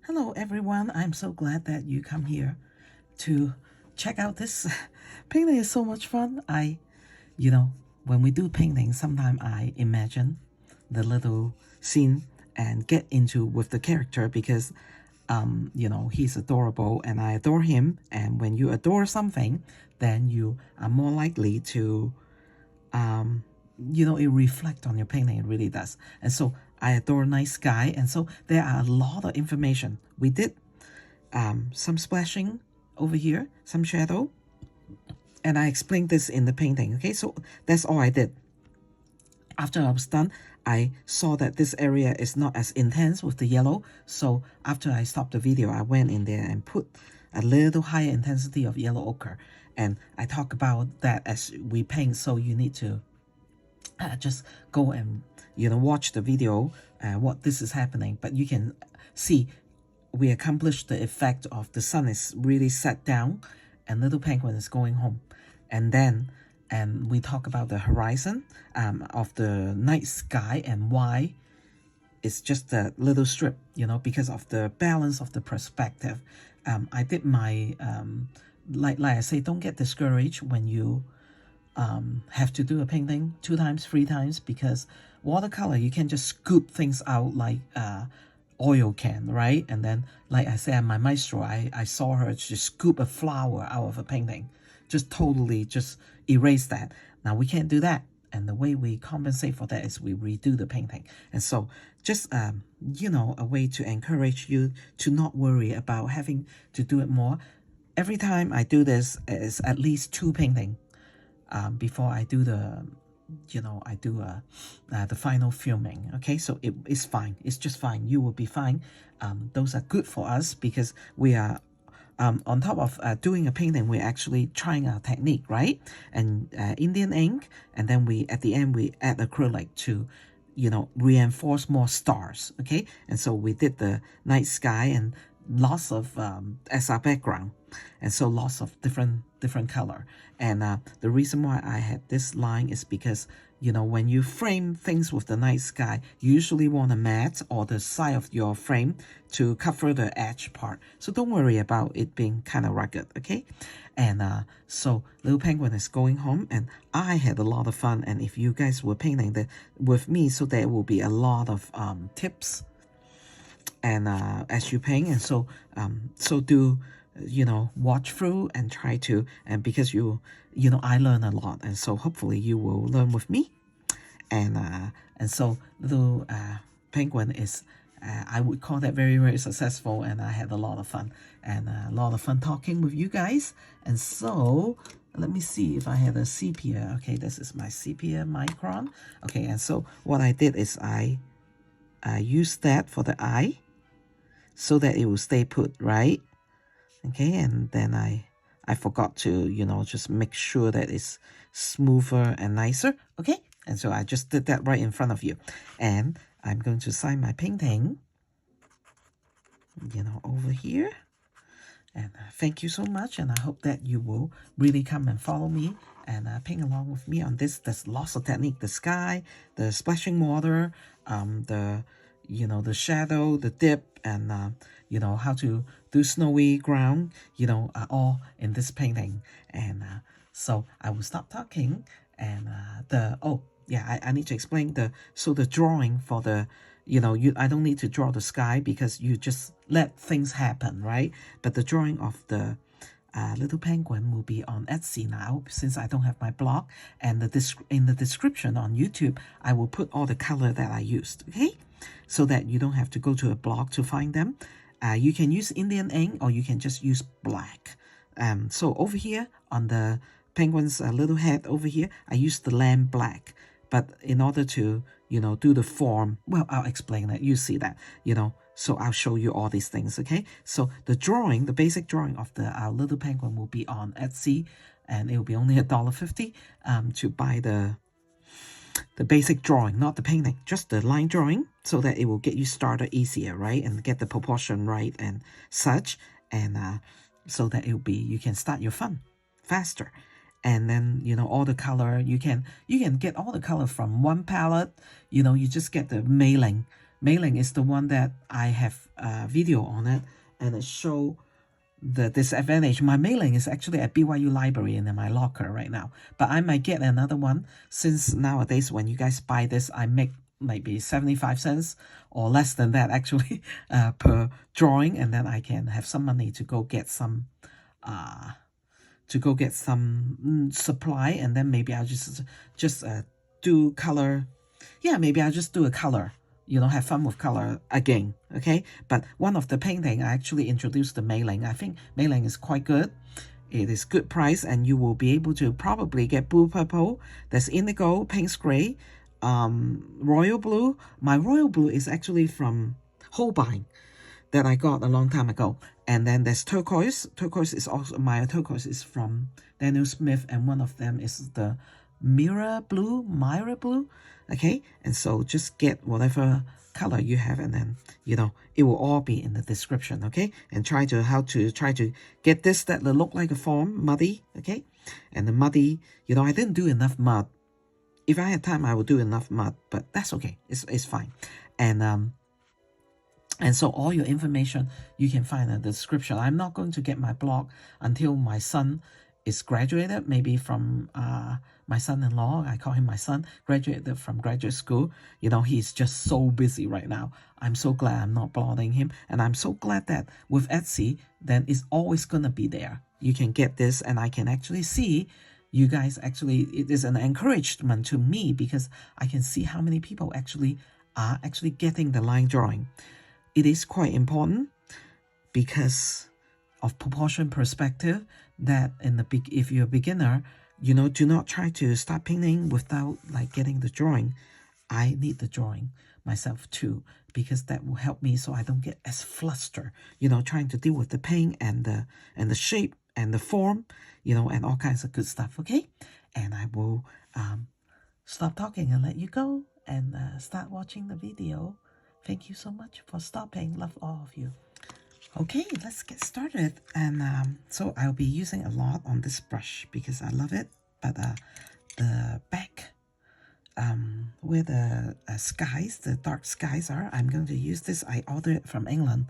Hello everyone, I'm so glad that you come here to check out this painting. Is so much fun. You know, when we do painting, sometimes I imagine the little scene and get into with the character because he's adorable and I adore him. And when you adore something, then you are more likely to it reflects on your painting. It really does. And so I adore night sky, and so there are a lot of information. We did some splashing over here, some shadow, and I explained this in the painting. Okay, so that's all I did. After I was done, I saw that this area is not as intense with the yellow, so after I stopped the video, I went in there and put a little higher intensity of yellow ochre, and I talk about that as we paint. So you need to just go and watch the video what this is happening, but you can see we accomplished the effect of the sun is really set down and little penguin is going home. And we talk about the horizon of the night sky and why it's just a little strip, because of the balance of the perspective. I did my like I say, don't get discouraged when you have to do a painting 2 times, 3 times, because watercolor, you can just scoop things out like oil can, right? And then, like I said, my maestro, I saw her just scoop a flower out of a painting, just totally just erase that. Now we can't do that. And the way we compensate for that is we redo the painting. And so just, a way to encourage you to not worry about having to do it more. Every time I do this is at least 2 paintings before I do the the final filming. Okay, so it's fine. It's just fine. You will be fine. Those are good for us because we are on top of doing a painting, we're actually trying our technique, right? And Indian ink, and then at the end we add acrylic to reinforce more stars. Okay, and so we did the night sky and lots of as our background, and so lots of different color. And the reason why I had this line is because when you frame things with the night sky, you usually want a matte or the side of your frame to cover the edge part, so don't worry about it being kind of rugged. Okay, and so little penguin is going home, and I had a lot of fun. And if you guys were painting that with me, so there will be a lot of tips and as you paint. And so do watch through and try to, and because I learn a lot, and so hopefully you will learn with me. And so little penguin is I would call that very, very successful, and I had a lot of fun, and a lot of fun talking with you guys. And so let me see if I had a sepia. Okay, this is my sepia micron. Okay, and so what I did is I used that for the eye so that it will stay put, right? Okay, and then I forgot to just make sure that it's smoother and nicer. Okay, and so I just did that right in front of you, and I'm going to sign my painting over here. And thank you so much, and I hope that you will really come and follow me and paint along with me on this. There's lots of technique: the sky, the splashing water, the shadow, the dip, and how to do snowy ground, are all in this painting. And so I will stop talking. And I need to explain the drawing for the I don't need to draw the sky because you just let things happen, right? But the drawing of the little penguin will be on Etsy now, since I don't have my blog. And in the description on YouTube, I will put all the color that I used, okay? So that you don't have to go to a blog to find them. You can use Indian ink or you can just use black. So over here on the penguin's little head over here, I used the lamb black. But in order to, do the form, well, I'll explain that. You see that, so I'll show you all these things, okay? So the basic drawing of our little penguin will be on Etsy, and it will be only $1.50 to buy the basic drawing, not the painting, just the line drawing, so that it will get you started easier, right? And get the proportion right and such, and so that you can start your fun faster. And then all the color, you can get all the color from one palette. You just get the mailing mailing is the one that I have a video on it, and it show the disadvantage. My mailing is actually at BYU library and in my locker right now, but I might get another one, since nowadays when you guys buy this, I make maybe 75 cents or less than that actually per drawing, and then I can have some money to go get some supply, and then maybe I'll just do color. Yeah, maybe I'll just do a color, have fun with color again, okay? But one of the painting, I actually introduced the mailing. I think mailing is quite good. It is good price, and you will be able to probably get blue purple. There's indigo, Paynes gray, royal blue. My royal blue is actually from Holbein that I got a long time ago. And then there's turquoise. Turquoise is also, my turquoise is from Daniel Smith, and one of them is the Myra blue. Okay, and so just get whatever color you have, and then it will all be in the description. Okay, and try to get this that will look like a form muddy. Okay, and the muddy, I didn't do enough mud. If I had time, I would do enough mud, but that's okay. It's fine. And so all your information you can find in the description. I'm not going to get my blog until my son is graduated, maybe from my son-in-law. I call him my son, graduated from graduate school. He's just so busy right now. I'm so glad I'm not blogging him. And I'm so glad that with Etsy, then it's always going to be there. You can get this, and I can actually see you guys it is an encouragement to me, because I can see how many people are getting the line drawing. It is quite important because of proportion perspective, that if you're a beginner, do not try to start painting without getting the drawing. I need the drawing myself too, because that will help me so I don't get as flustered, trying to deal with the paint and the shape and the form, and all kinds of good stuff. Okay, and I will stop talking and let you go and start watching the video. Thank you so much for stopping. Love all of you. Okay, let's get started. And so I'll be using a lot on this brush because I love it. But the back, where the skies, the dark skies are, I'm going to use this. I ordered it from England.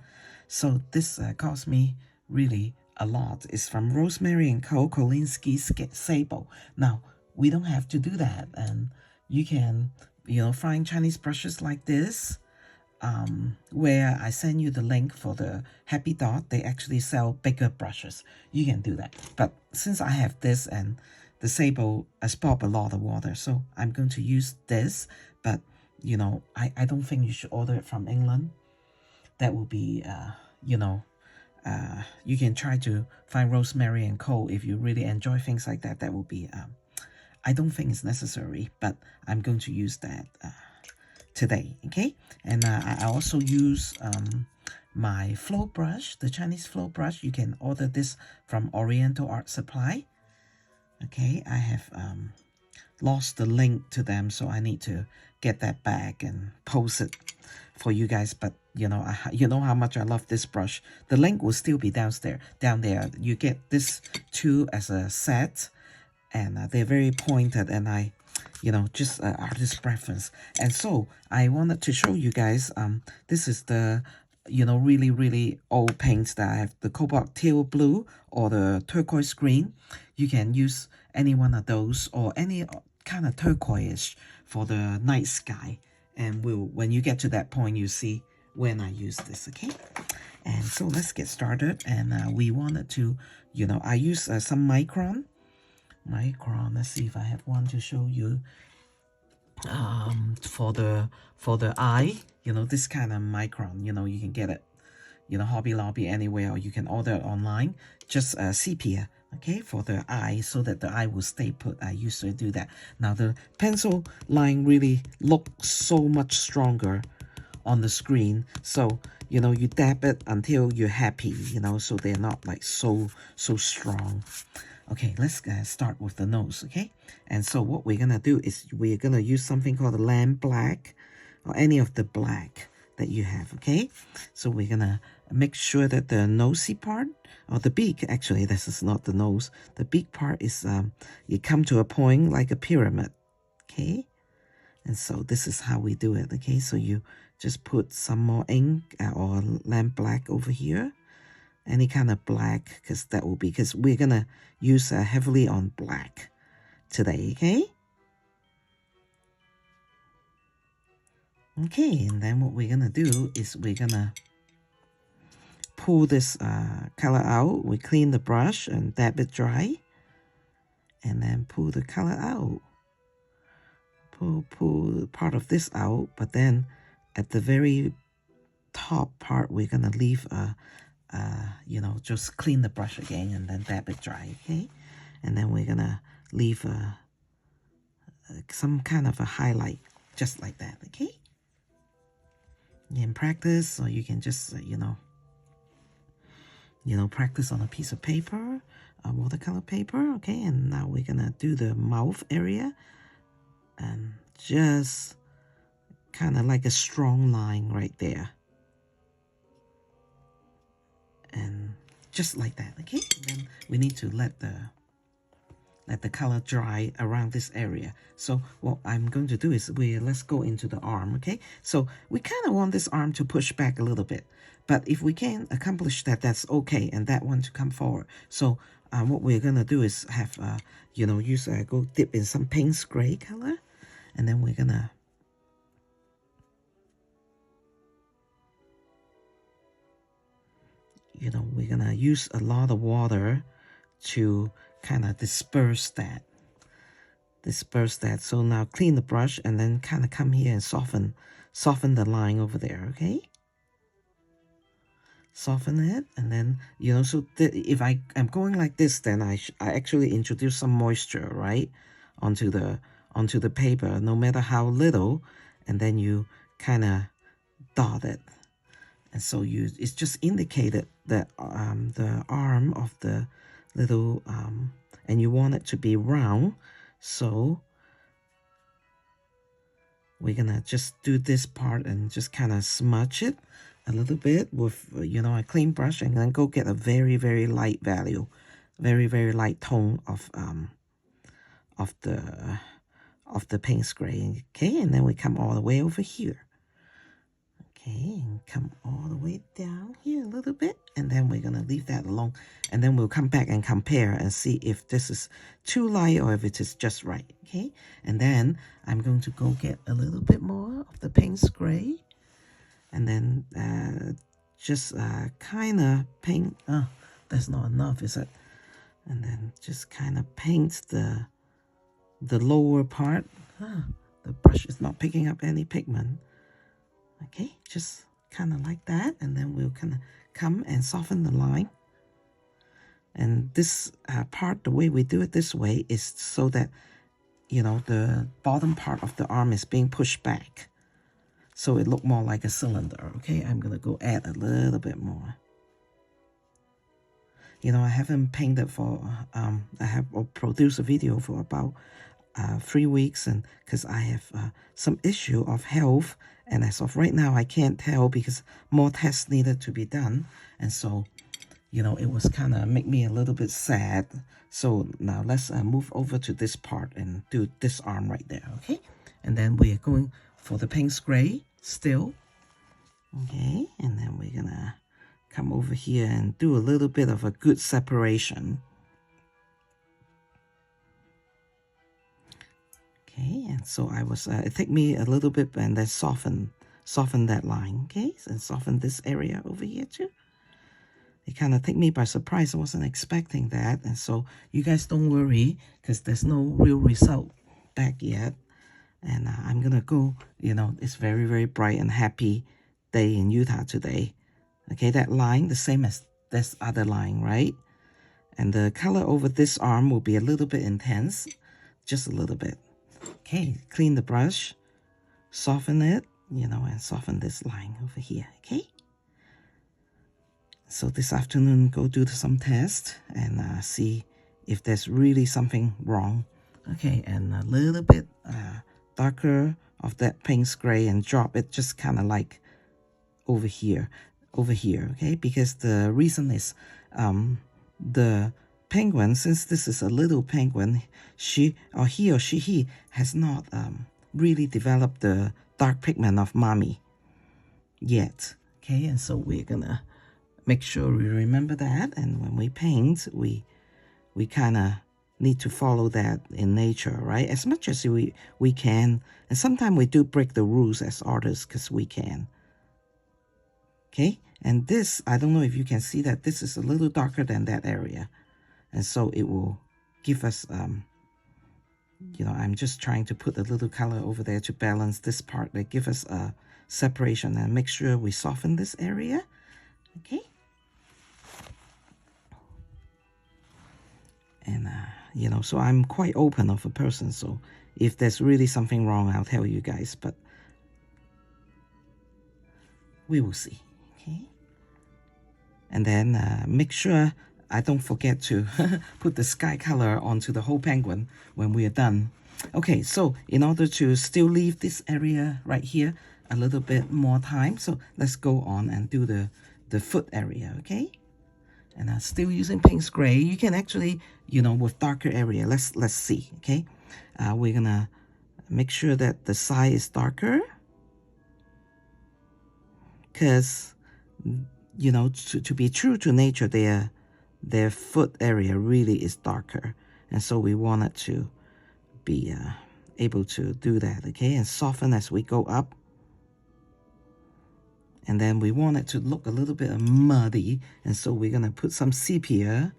So this cost me really a lot. It's from Rosemary & Co. Kolinsky's Sable. Now, we don't have to do that. And you can, find Chinese brushes like this. Where I send you the link for the Happy Dot, they actually sell bigger brushes. You can do that. But since I have this, and the Sable absorbs a lot of water, so I'm going to use this. But I don't think you should order it from England. That will be you can try to find Rosemary & Co. if you really enjoy things like that. That will be I don't think it's necessary, but I'm going to use that today. Okay, and I also use my flow brush, the Chinese flow brush. You can order this from Oriental Art Supply. Okay, I have lost the link to them, so I need to get that back and post it for you guys. But you know how much I love this brush. The link will still be down there. You get this two as a set, and they're very pointed, and I just artist preference. And so I wanted to show you guys, this is the really, really old paints that I have, the cobalt teal blue or the turquoise green. You can use any one of those, or any kind of turquoise for the night sky. And when you get to that point, you see when I use this. Okay, and so let's get started. And we wanted to, I use some micron. Let's see if I have one to show you. For the eye, this kind of micron, you can get it, Hobby Lobby, anywhere, or you can order it online. Just sepia, okay, for the eye, so that the eye will stay put. I usually do that. Now the pencil line really looks so much stronger on the screen, so you dab it until you're happy, so they're not like so strong. Okay, let's start with the nose, okay? And so what we're going to do is we're going to use something called a lamp black, or any of the black that you have, okay? So we're going to make sure that the nosy part, or the beak, actually, this is not the nose. The beak part is, you come to a point like a pyramid, okay? And so this is how we do it, okay? So you just put some more ink or lamp black over here. Any kind of black, because that will be, because we're going to use heavily on black today, okay? Okay, and then what we're going to do is we're going to pull this color out. We clean the brush and dab it dry. And then pull the color out. Pull part of this out, but then at the very top part, we're going to leave you know, just clean the brush again and then dab it dry, okay? And then we're going to leave some kind of a highlight, just like that, okay? You can practice, or you can just, you know, practice on a piece of paper, watercolor paper, okay? And now we're gonna do the mouth area, and just kind of like a strong line right there, and just like that, okay? And then we need to let the color dry around this area. So what I'm going to do is let's go into the arm, okay? So we kind of want this arm to push back a little bit, but if we can accomplish that, that's okay, and that one to come forward. So what we're gonna do is have you know, go dip in some Paynes gray color, and then we're gonna we're gonna use a lot of water to kind of disperse that. So now clean the brush and then kind of come here and soften the line over there, okay? Soften it, and then, you know, so if I am going like this, then I actually introduce some moisture, right, onto the paper, no matter how little, and then you kind of dot it. And so it's just indicated that the arm of the little, and you want it to be round, so we're gonna just do this part and just kind of smudge it a little bit with, you know, a clean brush, and then go get a very, very light value, very, very light tone of the Paynes gray, okay? And then we come all the way over here. Okay, and come all the way down here a little bit, and then we're gonna leave that alone, and then we'll come back and compare and see if this is too light or if it is just right, okay? And then I'm going to go get a little bit more of the Paynes gray, and then just kind of paint. That's not enough, is it? And then just kind of paint the lower part. The brush is not picking up any pigment. Okay, just kind of like that, and then we'll kind of come and soften the line. And this part, the way we do it this way is so that, you know, the bottom part of the arm is being pushed back, so it look more like a cylinder, okay? I'm gonna go add a little bit more. You know, I haven't painted for, I have produced a video for about 3 weeks, and because I have some issue of health, and as of right now I can't tell because more tests needed to be done, and so, you know, it was kind of make me a little bit sad. So now let's move over to this part and do this arm right there, okay? And then we are going for the Paynes gray still, okay? And then we're gonna come over here and do a little bit of a good separation. Okay, and so I was, it took me a little bit, and then soften that line, okay? And soften this area over here too. It kind of took me by surprise. I wasn't expecting that. And so you guys don't worry, because there's no real result back yet. And I'm going to go, you know, it's very, very bright and happy day in Utah today. Okay, that line, the same as this other line, right? And the color over this arm will be a little bit intense, just a little bit. Okay, clean the brush, soften it, you know, and soften this line over here, okay? So this afternoon, go do some tests and see if there's really something wrong. Okay, and a little bit darker of that Paynes gray, and drop it just kind of like over here, okay? Because the reason is the penguin, since this is a little penguin, he has not really developed the dark pigment of mommy yet. Okay, and so we're gonna make sure we remember that, and when we paint, we kind of need to follow that in nature, right? As much as we can, and sometimes we do break the rules as artists because we can. Okay, and this, I don't know if you can see that this is a little darker than that area, and so it will give us, you know, I'm just trying to put a little color over there to balance this part, that give us a separation, and make sure we soften this area. Okay, and you know, so I'm quite open of a person, so if there's really something wrong, I'll tell you guys, but we will see. Okay, and then make sure I don't forget to put the sky color onto the whole penguin when we are done. Okay, so in order to still leave this area right here a little bit more time, so let's go on and do the foot area. Okay, and I'm still using Paynes gray. You can actually, you know, with darker area, let's see. Okay, we're gonna make sure that the side is darker, because, you know, to be true to nature, their foot area really is darker, and so we want it to be able to do that. Okay, and soften as we go up, and then we want it to look a little bit muddy, and so we're gonna put some sepia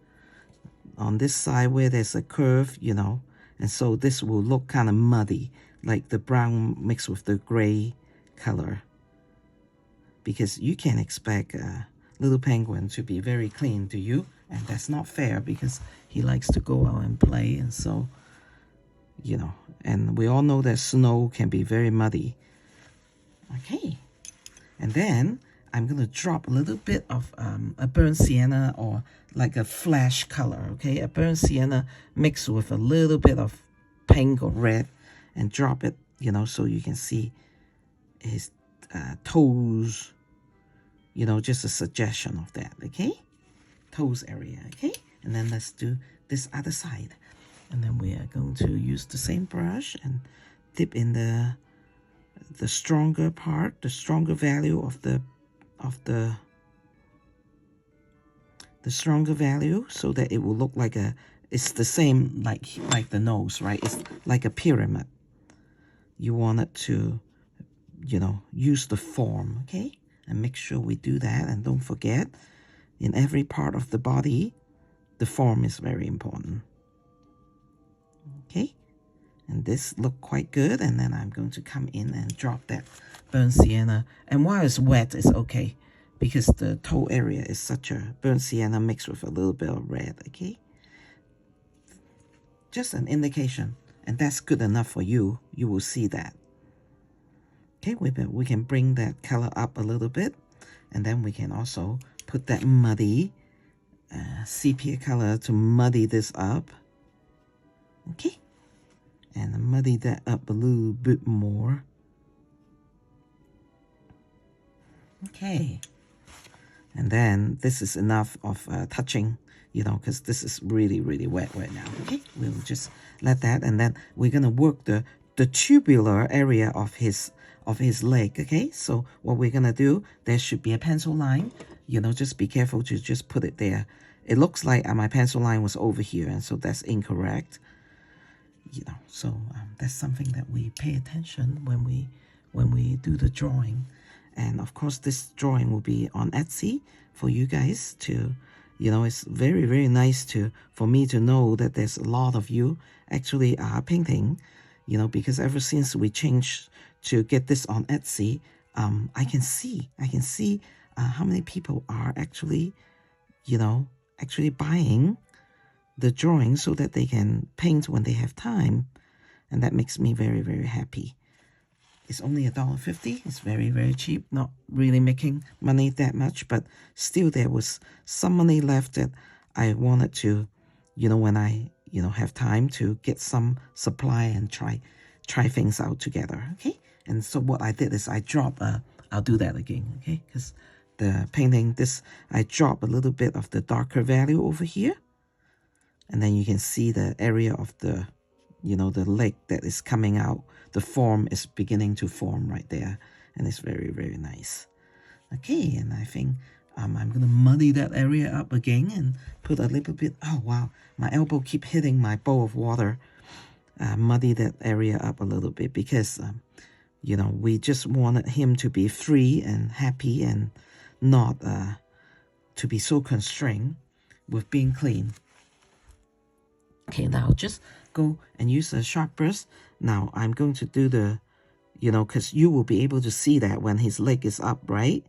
on this side where there's a curve, you know, and so this will look kind of muddy, like the brown mixed with the gray color, because you can expect a little penguin to be very clean, do you? And that's not fair, because he likes to go out and play, and so, you know, and we all know that snow can be very muddy. Okay, and then I'm gonna drop a little bit of a burnt sienna, or like a flash color. Okay, a burnt sienna mixed with a little bit of pink or red, and drop it, you know, so you can see his toes, you know, just a suggestion of that. Okay, toes area. Okay, and then let's do this other side, and then we are going to use the same brush and dip in the stronger part, the stronger value of the stronger value, so that it will look like it's the same like the nose, right? It's like a pyramid. You want it to, you know, use the form. Okay, and make sure we do that, and don't forget, in every part of the body, the form is very important. Okay, and this looked quite good, and then I'm going to come in and drop that burnt sienna, and while it's wet, it's okay, because the toe area is such a burnt sienna mixed with a little bit of red. Okay, just an indication, and that's good enough for you. You will see that. Okay, we can bring that color up a little bit, and then we can also put that muddy sepia color to muddy this up. Okay, and muddy that up a little bit more. Okay, and then this is enough of touching, you know, because this is really wet right now. Okay, we'll just let that, and then we're gonna work the tubular area of his leg. Okay, so what we're gonna do, there should be a pencil line, you know, just be careful to just put it there. It looks like my pencil line was over here, and so that's incorrect, you know. So that's something that we pay attention when we do the drawing. And of course, this drawing will be on Etsy for you guys to, you know, it's very nice for me to know that there's a lot of you actually are painting, you know, because ever since we changed to get this on Etsy, I can see how many people are actually, you know, actually buying the drawing so that they can paint when they have time, and that makes me very happy. It's only $1.50. It's very cheap, not really making money that much, but still there was some money left that I wanted to, you know, when I, you know, have time to get some supply and try things out together. Okay, and so what I did is I drop I'll do that again. Okay, because the painting, this, I drop a little bit of the darker value over here, and then you can see the area of the you know, the leg that is coming out. The form is beginning to form right there, and it's very, very nice. Okay, and I think I'm gonna muddy that area up again and put a little bit. Oh wow, my elbow keep hitting my bowl of water. Muddy that area up a little bit because you know, we just wanted him to be free and happy and not to be so constrained with being clean. Okay, now just go and use a sharp brush. Now I'm going to do the, you know, because you will be able to see that when his leg is up, right?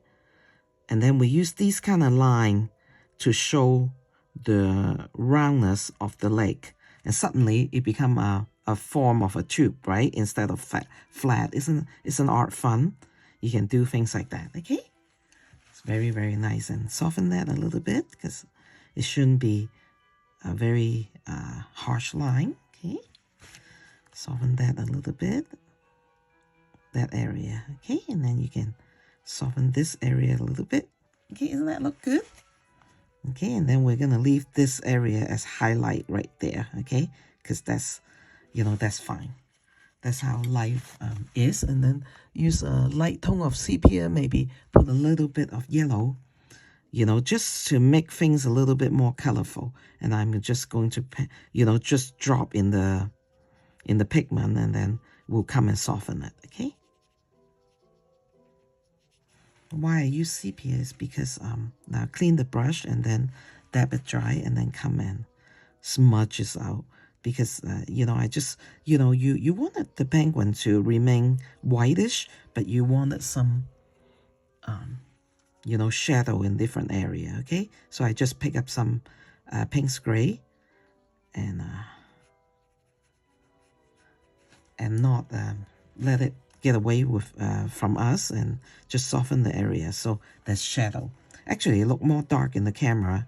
And then we use this kind of line to show the roundness of the leg. And suddenly it become a form of a tube, right? Instead of flat. Isn't art fun? You can do things like that, okay? It's very, very nice. And soften that a little bit because it shouldn't be a very harsh line, okay? Soften that a little bit. That area, okay? And then you can soften this area a little bit. Okay, doesn't that look good? Okay, and then we're gonna leave this area as highlight right there, okay? Because that's, you know, that's fine. That's how life is. And then use a light tone of sepia, maybe put a little bit of yellow, you know, just to make things a little bit more colorful. And I'm just going to, you know, just drop in the pigment, and then we'll come and soften it, okay? Why I use sepia is because now clean the brush and then dab it dry and then come and smudge it out. Because, you know, I just, you know, you wanted the penguin to remain whitish, but you wanted some, you know, shadow in different area, okay? So I just pick up some Paynes gray and not let it get away with from us, and just soften the area so there's shadow. Actually, it looked more dark in the camera.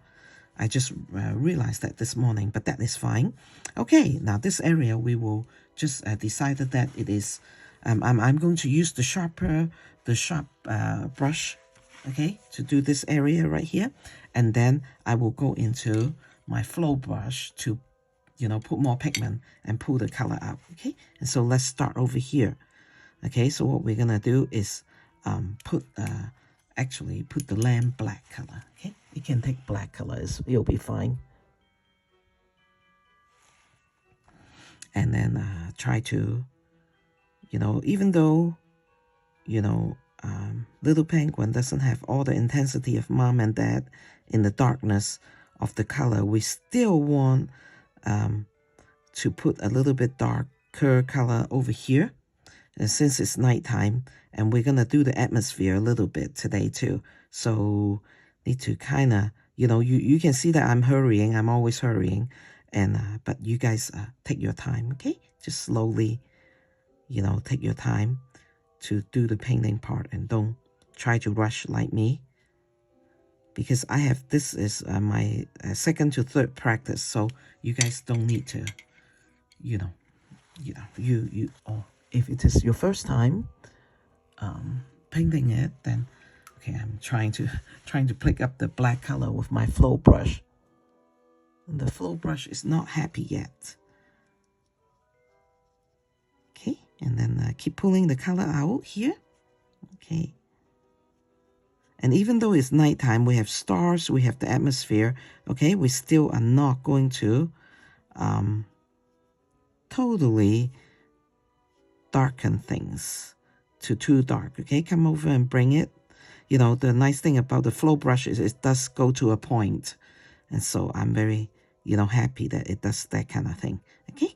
I just realized that this morning, but that is fine. Okay, now this area we will just decided that it is. I'm going to use the sharp brush, okay, to do this area right here, and then I will go into my flow brush to, you know, put more pigment and pull the color out. Okay, and so let's start over here. Okay, so what we're gonna do is actually put the lamp black color. Okay, you can take black colors, it'll be fine. And then try to, you know, even though, you know, little penguin doesn't have all the intensity of mom and dad in the darkness of the color, we still want to put a little bit darker color over here. And since it's nighttime, and we're gonna do the atmosphere a little bit today too, so need to kind of, you know, you can see that I'm hurrying. I'm always hurrying, and but you guys take your time, okay? Just slowly, you know, take your time to do the painting part, and don't try to rush like me, because I have, this is my second to third practice, so you guys don't need to, you know, oh, if it is your first time painting it, then okay, I'm trying to pick up the black color with my flow brush. And the flow brush is not happy yet. Okay, and then keep pulling the color out here. Okay. And even though it's nighttime, we have stars, we have the atmosphere, okay, we still are not going to totally darken things to too dark, okay? Come over and bring it. You know, the nice thing about the flow brush is it does go to a point. And so I'm very, you know, happy that it does that kind of thing, okay?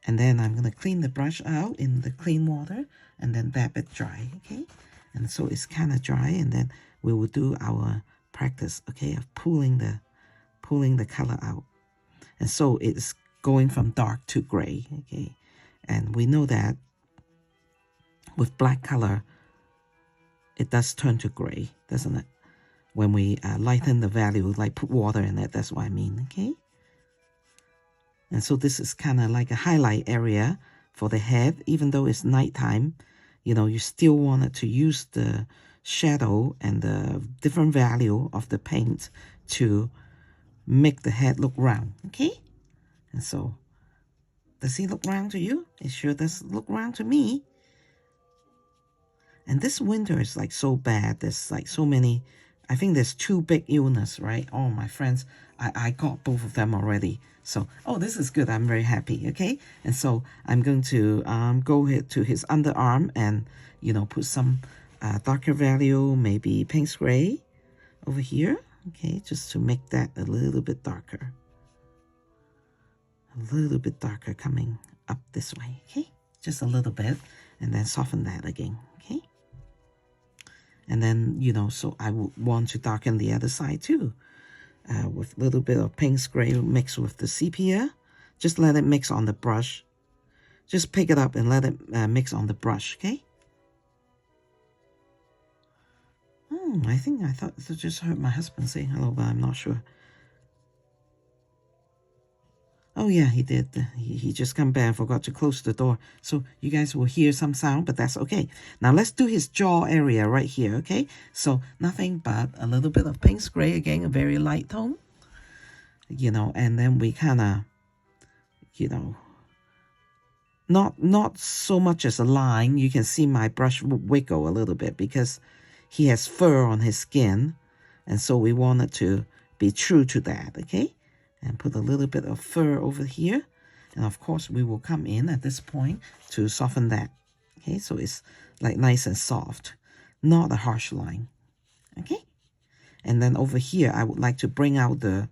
And then I'm going to clean the brush out in the clean water and then dab it dry, okay? And so it's kind of dry, and then we will do our practice, okay, of pulling the color out. And so it's going from dark to gray, okay? And we know that with black color, it does turn to gray, doesn't it? When we lighten the value, like put water in it, that's what I mean, okay? And so this is kind of like a highlight area for the head. Even though it's nighttime, you know, you still wanted to use the shadow and the different value of the paint to make the head look round, okay? And so Does he look round to you? It sure does look round to me. And this winter is like so bad. There's like so many, I think there's 2 big illness, right? Oh, my friends, I got both of them already. So, oh, this is good. I'm very happy, okay? And so I'm going to go ahead to his underarm and, you know, put some darker value, maybe Paynes gray over here, okay? Just to make that a little bit darker. A little bit darker coming up this way, okay? Just a little bit, and then soften that again, okay? And then, you know, so I would want to darken the other side too, with a little bit of Paynes gray mixed with the sepia. Just let it mix on the brush. Just pick it up and let it mix on the brush, okay? I thought I just heard my husband saying hello, but I'm not sure. Oh yeah, he did. He just come back and forgot to close the door. So you guys will hear some sound, but that's okay. Now let's do his jaw area right here, okay? So nothing but a little bit of Paynes gray, again, a very light tone. You know, and then we kind of, you know, not so much as a line. You can see my brush wiggle a little bit because he has fur on his skin. And so we wanted to be true to that, okay? And put a little bit of fur over here. And of course, we will come in at this point to soften that. Okay, so it's like nice and soft, not a harsh line. Okay, and then over here, I would like to bring out the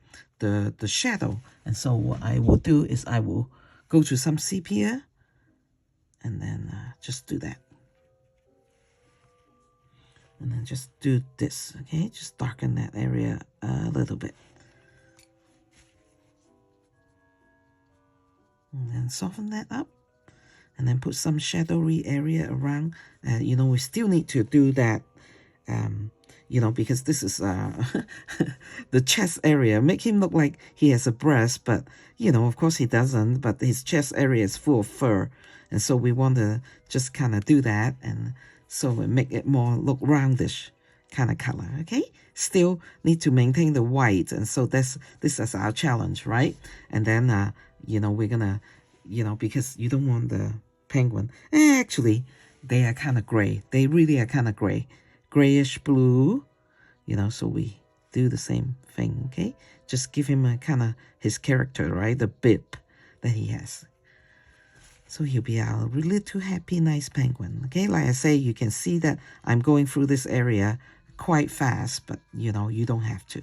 shadow. And so what I will do is I will go to some sepia and then just do that. And then just do this, okay? Just darken that area a little bit. And then soften that up. And then put some shadowy area around. You know, we still need to do that, you know, because this is the chest area. Make him look like he has a breast, but, you know, of course he doesn't. But his chest area is full of fur. And so we want to just kind of do that. And so we make it more look roundish kind of color, okay? Still need to maintain the white. And so this is our challenge, right? And then, you know, we're gonna, you know, because you don't want the penguin. Actually, they are kind of gray. They really are kind of gray. Grayish blue, you know, so we do the same thing, okay? Just give him a kind of his character, right? The bib that he has. So he'll be our really too happy, nice penguin, okay? Like I say, you can see that I'm going through this area quite fast, but, you know, you don't have to.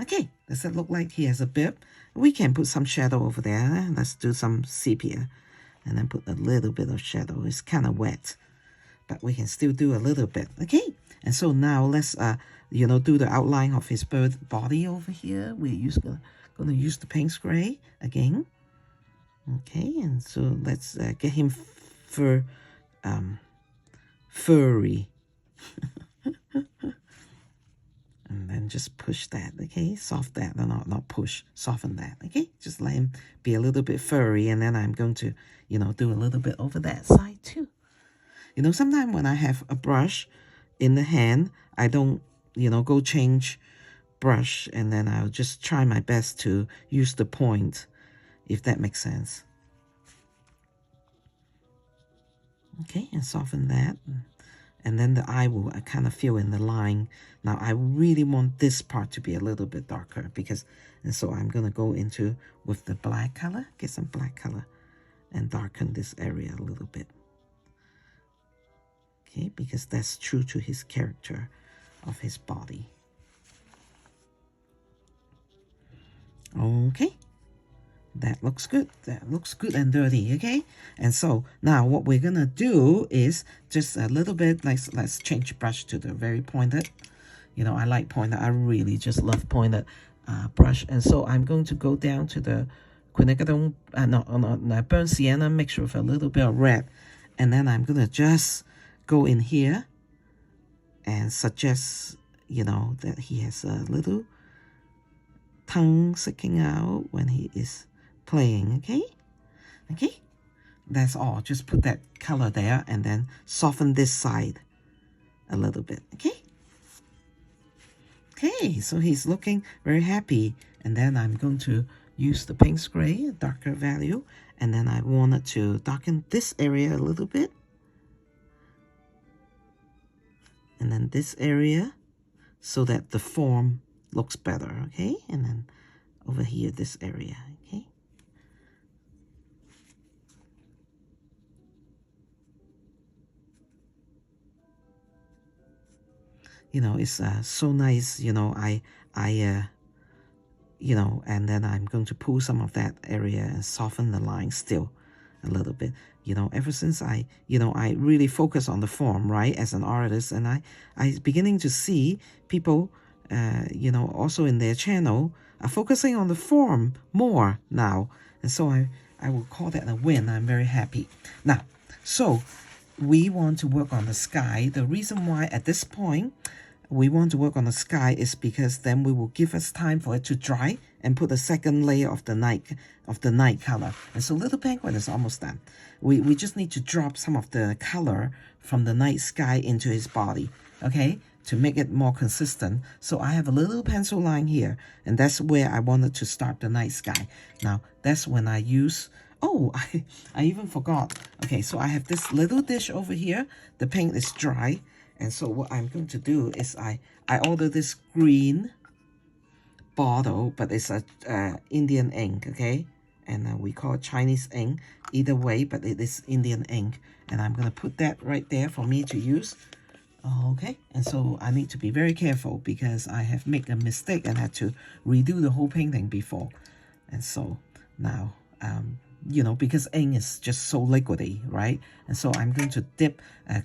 Okay, does it look like he has a bib? We can put some shadow over there. Let's do some sepia. And then put a little bit of shadow. It's kind of wet, but we can still do a little bit. Okay, and so now let's, you know, do the outline of his bird body over here. We're gonna use the Paynes gray again. Okay, and so let's get him furry. And then just push that, okay? Soft that, no, not push, soften that, okay? Just let him be a little bit furry, and then I'm going to, you know, do a little bit over that side too. You know, sometimes when I have a brush in the hand, I don't, you know, go change brush, and then I'll just try my best to use the point, if that makes sense. Okay, and soften that. And then the eye will kind of fill in the line. Now, I really want this part to be a little bit darker because, and so I'm going to go into with the black color, get some black color and darken this area a little bit. Okay, because that's true to his character of his body. Okay. That looks good. That looks good and dirty, okay? And so now what we're gonna do is just a little bit, let's change brush to the very pointed. You know, I like pointed. I really just love pointed brush. And so I'm going to go down to the quinacridone, burnt sienna mixture with a little bit of red. And then I'm gonna just go in here and suggest, you know, that he has a little tongue sticking out when he is playing, okay? Okay, that's all. Just put that color there and then soften this side a little bit, okay? Okay, so he's looking very happy. And then I'm going to use the Paynes gray, darker value, And then I wanted to darken this area a little bit. And then this area, so that the form looks better, okay? And then over here, this area, okay? You know, it's so nice, you know, you know, and then I'm going to pull some of that area and soften the line still a little bit. You know, ever since I really focus on the form, right, as an artist, and I beginning to see people, you know, also in their channel are focusing on the form more now. And so I will call that a win. I'm very happy. Now, so we want to work on the sky. The reason why at this point we want to work on the sky is because then we will give us time for it to dry and put a second layer of the night color. And so Little Penguin is almost done. We just need to drop some of the color from the night sky into his body, okay, to make it more consistent. So I have a little pencil line here, and that's where I wanted to start the night sky. Now, that's when I use, oh, I even forgot. Okay, so I have this little dish over here. The paint is dry. And so what I'm going to do is I order this green bottle, but it's a Indian ink, okay? And we call it Chinese ink. Either way, but it is Indian ink. And I'm going to put that right there for me to use. Okay, and so I need to be very careful because I have made a mistake and had to redo the whole painting before. And so now, you know, because ink is just so liquidy, right? And so I'm going to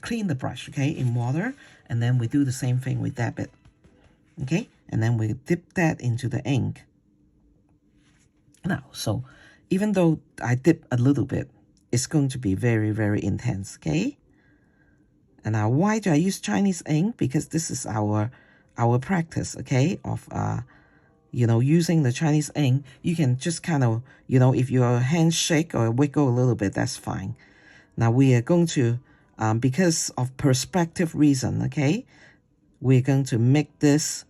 clean the brush, okay, in water. And then we do the same thing with that bit, okay? And then we dip that into the ink. Now, so even though I dip a little bit, it's going to be very, very intense, okay? And now, why do I use Chinese ink? Because this is our practice, okay, of you know, using the Chinese ink. You can just kind of, you know, if your hands shake or wiggle a little bit, that's fine. Now we are going to, because of perspective reason, okay, we're going to make this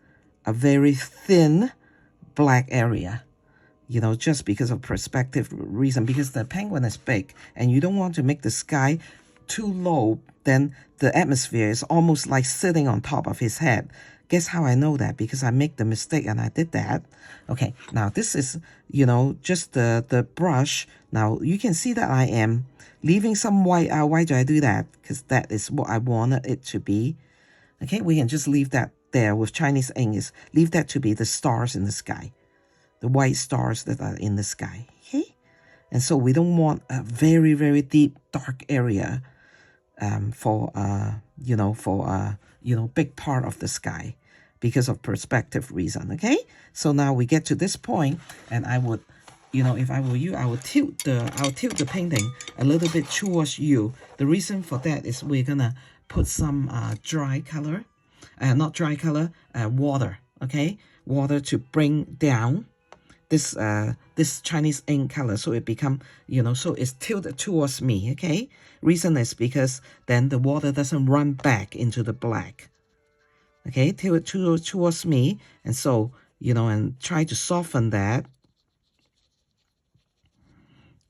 a very thin black area, you know, just because of perspective reason, because the penguin is big and you don't want to make the sky too low, then the atmosphere is almost like sitting on top of his head. Guess how I know that? Because I make the mistake and I did that. Okay, now this is, you know, just the brush. Now you can see that I am leaving some white out. Why do I do that? Because that is what I wanted it to be. Okay, we can just leave that there with Chinese ink. Is leave that to be the stars in the sky. The white stars that are in the sky. Okay? And so we don't want a very, very deep, dark area for big part of the sky because of perspective reason, okay? So now we get to this point, and I would, you know, if I were you, I would tilt the painting a little bit towards you. The reason for that is we're gonna put some dry color, not dry color, water, okay? Water to bring down this Chinese ink color, so it become, you know, so it's tilted towards me, okay? Reason is because then the water doesn't run back into the black, okay? Tilt it towards me, and so, you know, and try to soften that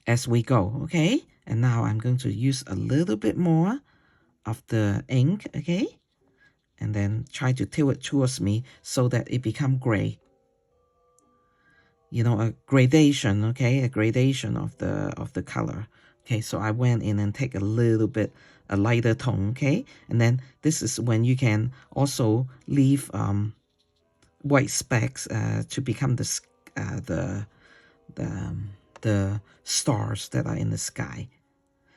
as we go, okay? And now I'm going to use a little bit more of the ink, okay? And then try to tilt it towards me so that it become gray. You know, a gradation, okay? A gradation of the color. Okay, so I went in and take a little bit a lighter tone, okay? And then this is when you can also leave white specks to become the stars that are in the sky,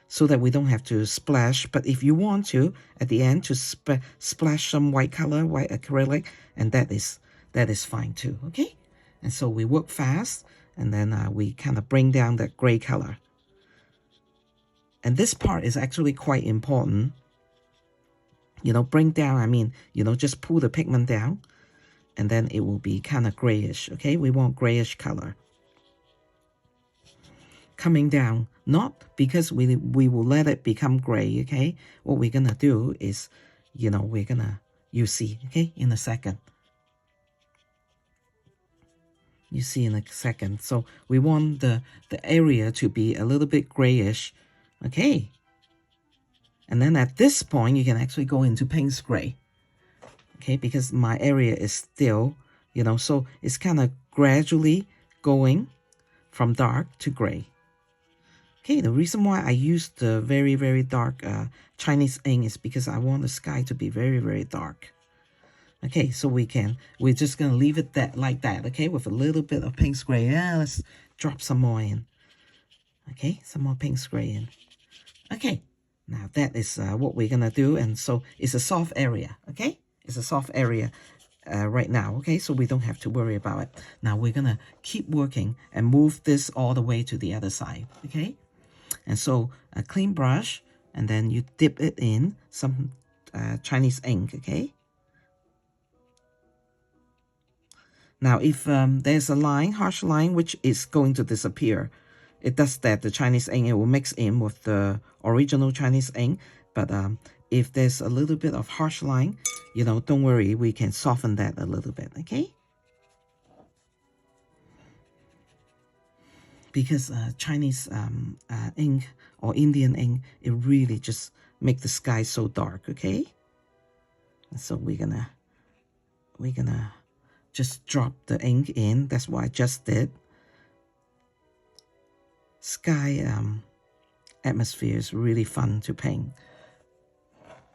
so that we don't have to splash. But if you want to, at the end, to splash some white color, white acrylic, and that is fine too, okay? And so we work fast, and then we kind of bring down that gray color. And this part is actually quite important. You know, bring down, I mean, you know, just pull the pigment down, and then it will be kind of grayish, okay? We want grayish color coming down, not because we will let it become gray, okay? What we're gonna do is, you know, you see, okay, in a second. You see in a second. So we want the area to be a little bit grayish. Okay. And then at this point, you can actually go into Paynes gray. Okay, because my area is still, you know, so it's kind of gradually going from dark to gray. Okay, the reason why I use the very, very dark Chinese ink is because I want the sky to be very, very dark. Okay, so we're just going to leave it like that, okay, with a little bit of Paynes gray. Yeah, let's drop some more in. Okay, some more Paynes gray in. Okay, now that is what we're going to do. And so it's a soft area, okay? It's a soft area right now, okay? So we don't have to worry about it. Now we're going to keep working and move this all the way to the other side, okay? And so a clean brush, and then you dip it in some Chinese ink, okay? Now, if there's a line, harsh line, which is going to disappear, it does that, the Chinese ink, it will mix in with the original Chinese ink. But if there's a little bit of harsh line, you know, don't worry, we can soften that a little bit, okay? Because Chinese ink or Indian ink, it really just make the sky so dark, okay? And so we're gonna just drop the ink in. That's what I just did. Sky atmosphere is really fun to paint.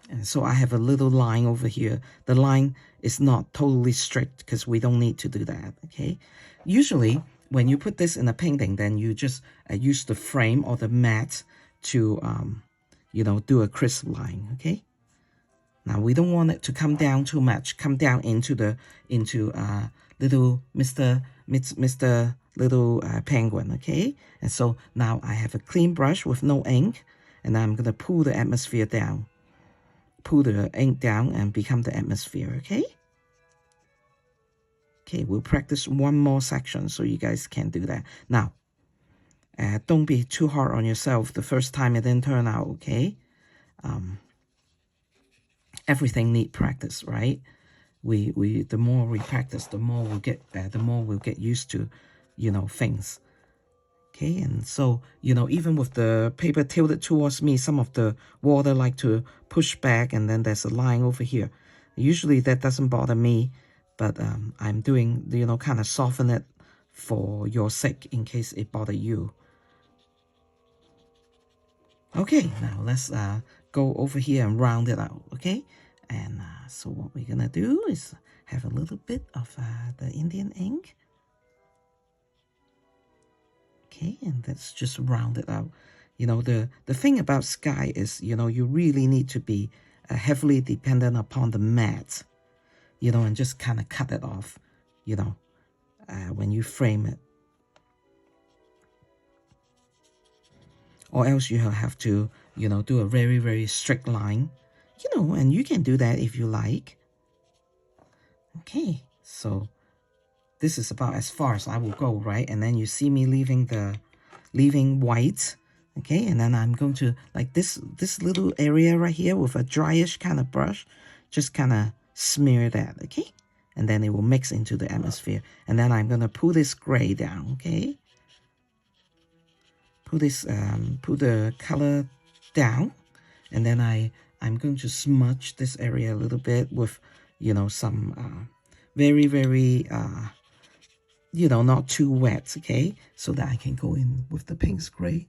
And so I have a little line over here. The line is not totally strict because we don't need to do that, okay? Usually, when you put this in a painting, then you just use the frame or the mat to, you know, do a crisp line, okay? Now we don't want it to come down too much, come down into little Mr. Little Penguin, okay? And so now I have a clean brush with no ink, and I'm gonna pull the atmosphere down, pull the ink down, and become the atmosphere, okay? Okay, we'll practice one more section so you guys can do that. Now, don't be too hard on yourself the first time it didn't turn out, okay? Everything need practice, right? The more we practice, the more we'll get used to, you know, things. Okay, and so, you know, even with the paper tilted towards me, some of the water like to push back, and then there's a line over here. Usually that doesn't bother me, but I'm doing, you know, kind of soften it for your sake in case it bother you. Okay, now let's go over here and round it out, okay? And so what we're gonna do is have a little bit of the Indian ink. Okay, and let's just round it out. You know, the thing about sky is, you know, you really need to be heavily dependent upon the mat, you know, and just kind of cut it off, you know, when you frame it. Or else you have to, you know, do a very, very strict line, you know, and you can do that if you like. Okay, so this is about as far as I will go, right? And then you see me leaving white, okay? And then I'm going to, like this little area right here with a dryish kind of brush, just kind of smear that, okay? And then it will mix into the atmosphere. And then I'm going to pull this gray down, okay? Pull the color down, and then I'm going to smudge this area a little bit with, you know, some very, very you know, not too wet, okay, so that I can go in with the Paynes gray.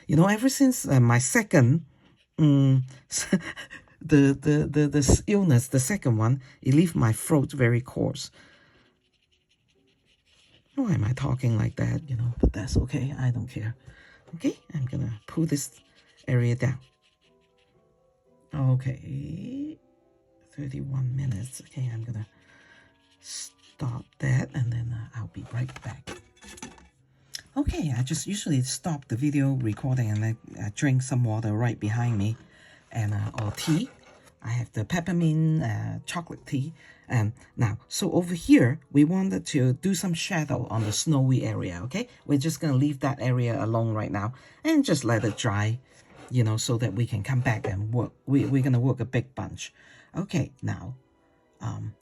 You know, ever since my second the illness, the second one, it left my throat very coarse. Why am I talking like that, you know? But that's okay, I don't care. Okay, I'm gonna pull this area down. Okay, 31 minutes. Okay, I'm gonna stop that, and then I'll be right back. Okay, I just usually stop the video recording and then drink some water right behind me, and or tea. I have the peppermint chocolate tea. And now, so over here, we wanted to do some shadow on the snowy area, okay? We're just going to leave that area alone right now and just let it dry, you know, so that we can come back and work. We're going to work a big bunch. Okay, now,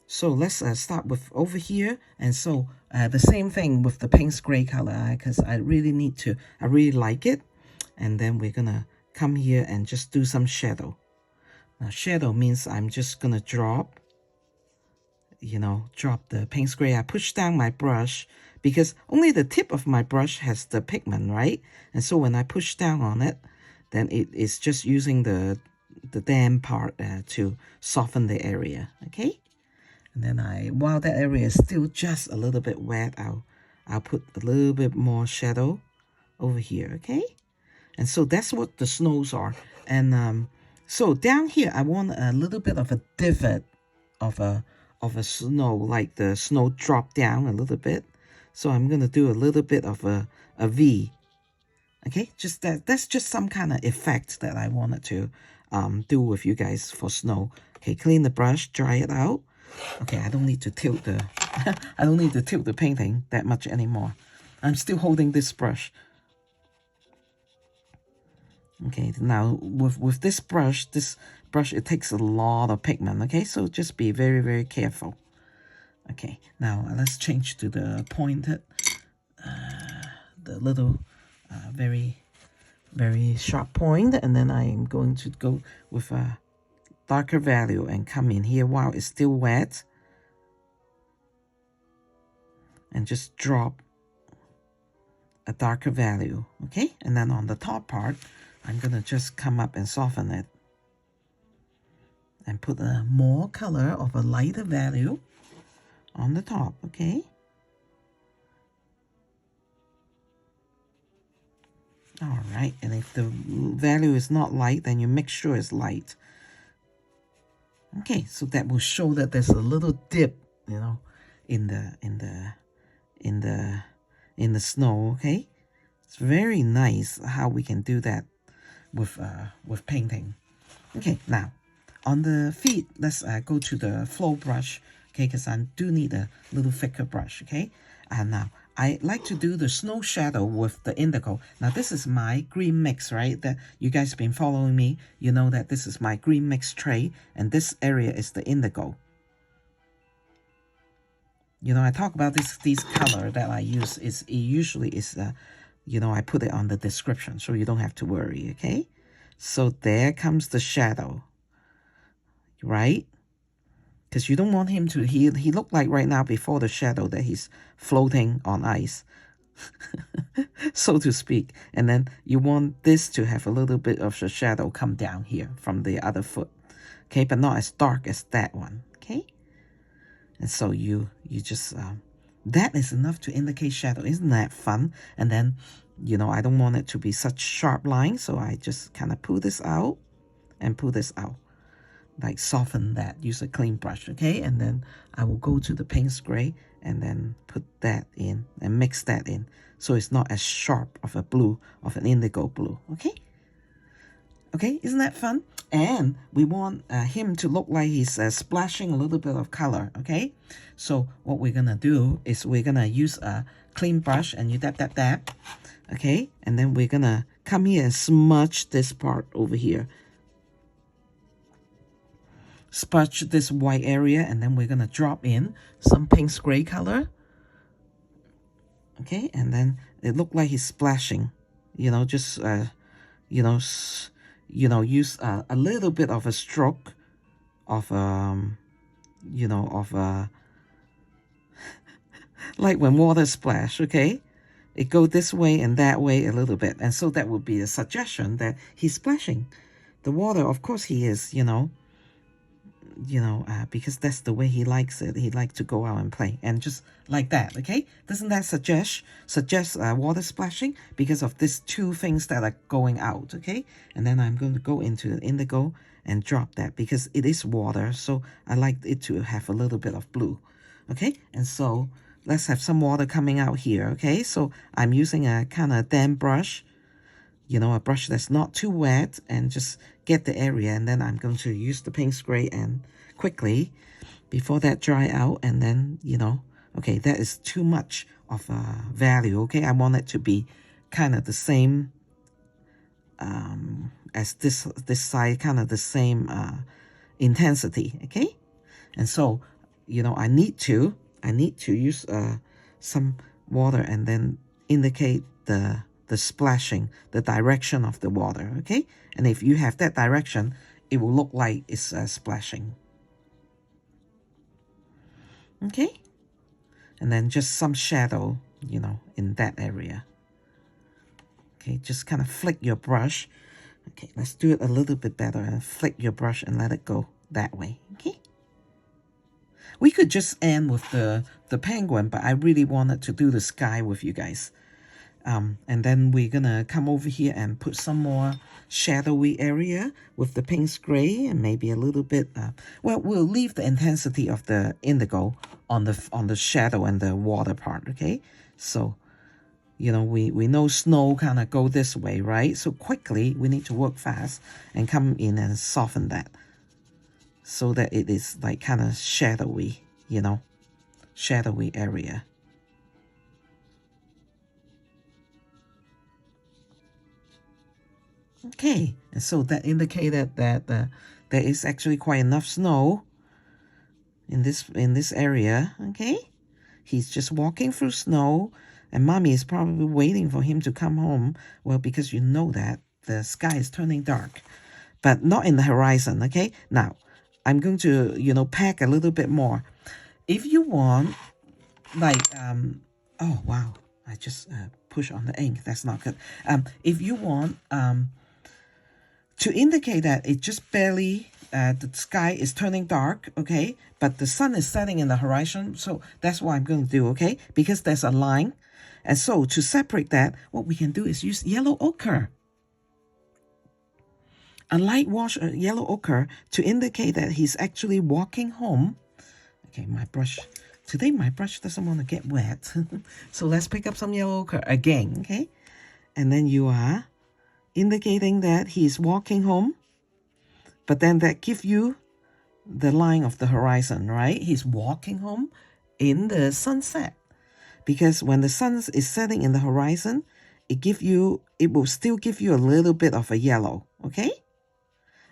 So let's start with over here. And so the same thing with the Paynes gray color, because I really like it. And then we're gonna come here and just do some shadow. Now shadow means I'm just gonna drop, drop the Paynes gray. I push down my brush because only the tip of my brush has the pigment, right? And so when I push down on it, then it is just using the damp part to soften the area, okay? And then while that area is still just a little bit wet, I'll put a little bit more shadow over here, okay? And so that's what the snows are. And so down here, I want a little bit of a divot of a snow, like the snow drop down a little bit. So I'm gonna do a little bit of a V. Okay, just that's just some kind of effect that I wanted to do with you guys for snow. Okay, clean the brush, dry it out. Okay, I don't need to tilt the I don't need to tilt the painting that much anymore. I'm still holding this brush. Okay, now with this brush, it takes a lot of pigment. Okay, so just be very, very careful. Okay, now let's change to the pointed, the little, very, very sharp point, and then I am going to go with a darker value and come in here while it's still wet and just drop a darker value. Okay, and then on the top part, I'm gonna just come up and soften it and put a more color of a lighter value on the top. Okay, all right, and if the value is not light, then you make sure it's light. Okay, so that will show that there's a little dip, in the snow. Okay, it's very nice how we can do that with painting. Okay, now on the feet, let's go to the flow brush. Okay, because I do need a little thicker brush. Okay, and now I like to do the snow shadow with the indigo. Now this is my green mix, right? That you guys have been following me. You know that this is my green mix tray, and this area is the indigo. I talk about these color that I use usually is I put it on the description so you don't have to worry. Okay, so there comes the shadow, right? Because you don't want him to, he looked like right now before the shadow that he's floating on ice, so to speak. And then you want this to have a little bit of the shadow come down here from the other foot, okay, but not as dark as that one, okay? And so you just, that is enough to indicate shadow. Isn't that fun? And then, I don't want it to be such sharp lines, so I just kind of pull this out and pull this out. Like soften that, use a clean brush, okay? And then I will go to the Paynes gray and then put that in and mix that in so it's not as sharp of a blue, of an indigo blue, okay? Okay, isn't that fun? And we want him to look like he's splashing a little bit of color, okay? So what we're gonna do is we're gonna use a clean brush and you dab, okay? And then we're gonna come here and smudge this part over here. Smudge this white area, and then we're gonna drop in some Paynes gray color. Okay, and then it looked like he's splashing. Just use a little bit of a stroke of like when water splash. Okay, it go this way and that way a little bit, and so that would be a suggestion that he's splashing the water. Of course he is, because that's the way he likes it. He likes to go out and play, and just like that, okay? Doesn't that suggest water splashing because of these two things that are going out, okay? And then I'm going to go into the indigo and drop that because it is water, so I like it to have a little bit of blue, okay? And so let's have some water coming out here, okay? So I'm using a kind of damp brush, a brush that's not too wet, and just get the area. And then I'm going to use the Paynes gray and quickly before that dry out. And then, okay, that is too much of a value, okay? I want it to be kind of the same as this side, kind of the same intensity, okay? And so, you know, I need to use some water and then indicate the splashing, the direction of the water, okay? And if you have that direction, it will look like it's splashing. Okay? And then just some shadow, you know, in that area. Okay, just kind of flick your brush. Okay, let's do it a little bit better and flick your brush and let it go that way. Okay? We could just end with the penguin, but I really wanted to do the sky with you guys. And then we're gonna come over here and put some more shadowy area with the Paynes gray and maybe a little bit, well, we'll leave the intensity of the indigo on the shadow and the water part, okay? So, you know, we know snow kind of go this way, right? So quickly, we need to work fast and come in and soften that so that it is like kind of shadowy, you know, shadowy area. Okay, and so that indicated that there is actually quite enough snow in this area. Okay, he's just walking through snow, and mommy is probably waiting for him to come home. Well, because you know that the sky is turning dark, but not in the horizon. Okay, now I'm going to, you know, pack a little bit more. If you want, like oh wow, I just push on the ink. That's not good. If you want to indicate that it just barely, the sky is turning dark, okay? But the sun is setting in the horizon, so that's what I'm going to do, okay? Because there's a line. And so to separate that, what we can do is use yellow ochre. A light wash yellow ochre to indicate that he's actually walking home. Okay, my brush. Today my brush doesn't want to get wet. So let's pick up some yellow ochre again, okay? And then you are indicating that he's walking home, but then that gives you the line of the horizon, right? He's walking home in the sunset, because when the sun is setting in the horizon, it will still give you a little bit of a yellow, okay?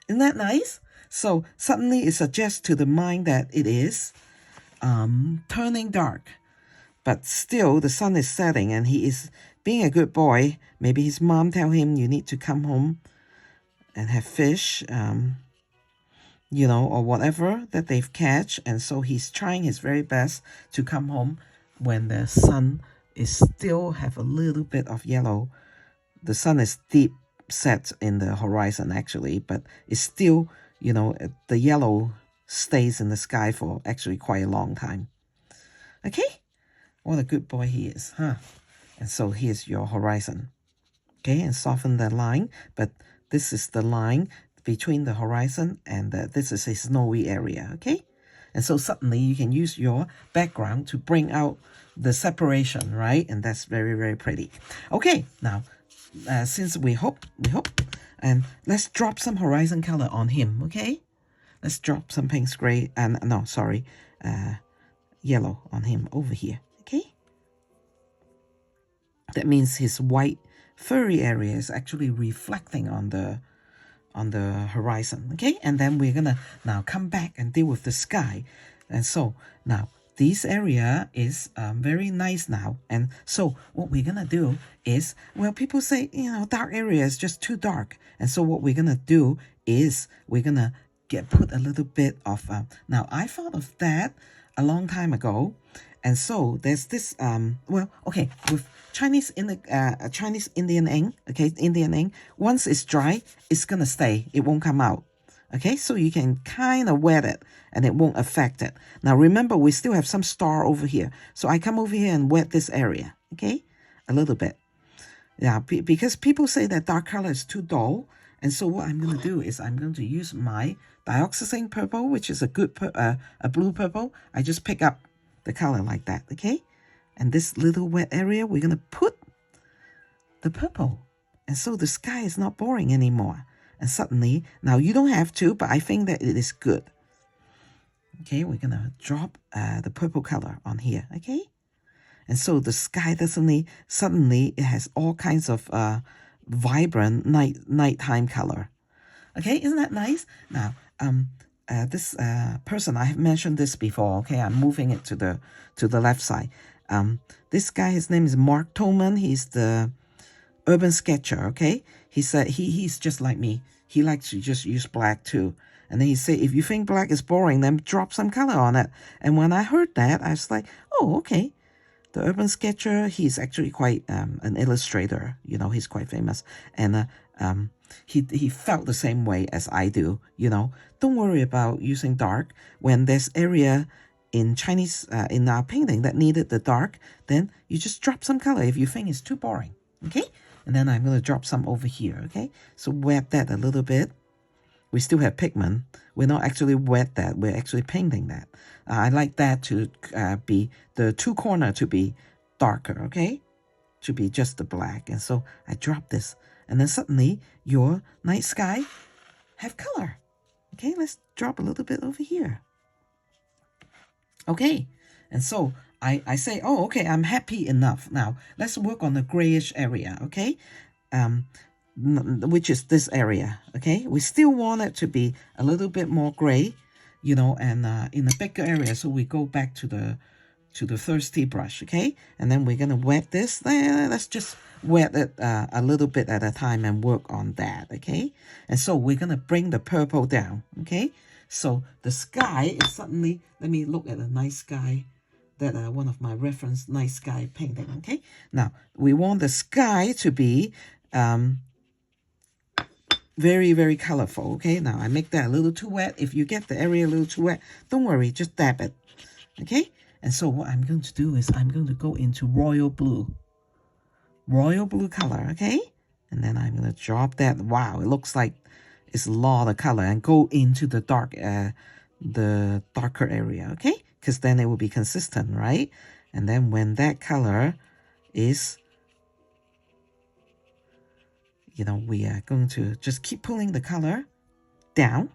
Isn't that nice? So suddenly it suggests to the mind that it is turning dark, but still the sun is setting and he is being a good boy. Maybe his mom tell him you need to come home and have fish, you know, or whatever that they've catch. And so he's trying his very best to come home when the sun is still have a little bit of yellow. The sun is deep set in the horizon actually, but it's still, you know, the yellow stays in the sky for actually quite a long time. Okay? What a good boy he is, huh? And so here's your horizon. Okay, and soften the line, but this is the line between the horizon and this is a snowy area, okay? And so suddenly you can use your background to bring out the separation, right? And that's very, very pretty. Okay, now, since we hope, and let's drop some horizon color on him, okay? Let's drop some Paynes gray, and no, sorry, yellow on him over here, okay? That means his white furry area is actually reflecting on the horizon, okay? And then we're gonna now come back and deal with the sky. And so now this area is very nice now. And so what we're gonna do is, well, people say, you know, dark area is just too dark. And so what we're gonna do is we're gonna put a little bit of now I thought of that a long time ago. And so there's this well, okay, with Chinese Indian ink, okay, Indian ink, once it's dry, it's gonna stay, it won't come out. Okay, so you can kind of wet it and it won't affect it. Now remember, we still have some star over here, so I come over here and wet this area, okay, a little bit. Yeah, because people say that dark color is too dull. And so what I'm going to do is I'm going to use my Dioxizane purple, which is a good a blue purple. I just pick up the color like that, okay? And this little wet area, we're going to put the purple. And so the sky is not boring anymore. And suddenly, now you don't have to, but I think that it is good. Okay, we're going to drop the purple color on here, okay? And so the sky suddenly it has all kinds of vibrant nighttime color. Okay, isn't that nice? Now, this person, I have mentioned this before. Okay, I'm moving it to the left side. This guy, his name is Mark Tolman. He's the urban sketcher. Okay, he said he's just like me. He likes to just use black too. And then he said, if you think black is boring, then drop some color on it. And when I heard that, I was like, oh, okay. The urban sketcher, he's actually quite an illustrator. You know, he's quite famous. And he felt the same way as I do. You know, don't worry about using dark. When there's area in Chinese, in our painting that needed the dark, then you just drop some color if you think it's too boring. Okay? And then I'm going to drop some over here. Okay? So wet that a little bit. We still have pigment. We're not actually wet that. We're actually painting that. I like that to be the two corner to be darker, okay? To be just the black. And so I drop this. And then suddenly your night sky have color. Okay, let's drop a little bit over here. Okay, and so I say, oh, okay, I'm happy enough. Now, let's work on the grayish area, okay? Which is this area, okay? We still want it to be a little bit more gray, you know, and in a bigger area. So we go back to the thirsty brush, okay? And then we're gonna wet this. Let's just wet it a little bit at a time and work on that, okay? And so we're gonna bring the purple down, okay? So the sky is suddenly, let me look at a night sky, that one of my reference night sky painting, okay? Now, we want the sky to be very, very colorful, okay? Now, I make that a little too wet. If you get the area a little too wet, don't worry, just dab it, okay? And so what I'm going to do is I'm going to go into royal blue color, okay? And then I'm going to drop that. Wow, it looks like it's a lot of color, and go into the the darker area, okay? Because then it will be consistent, right? And then when that color is, you know, we are going to just keep pulling the color down.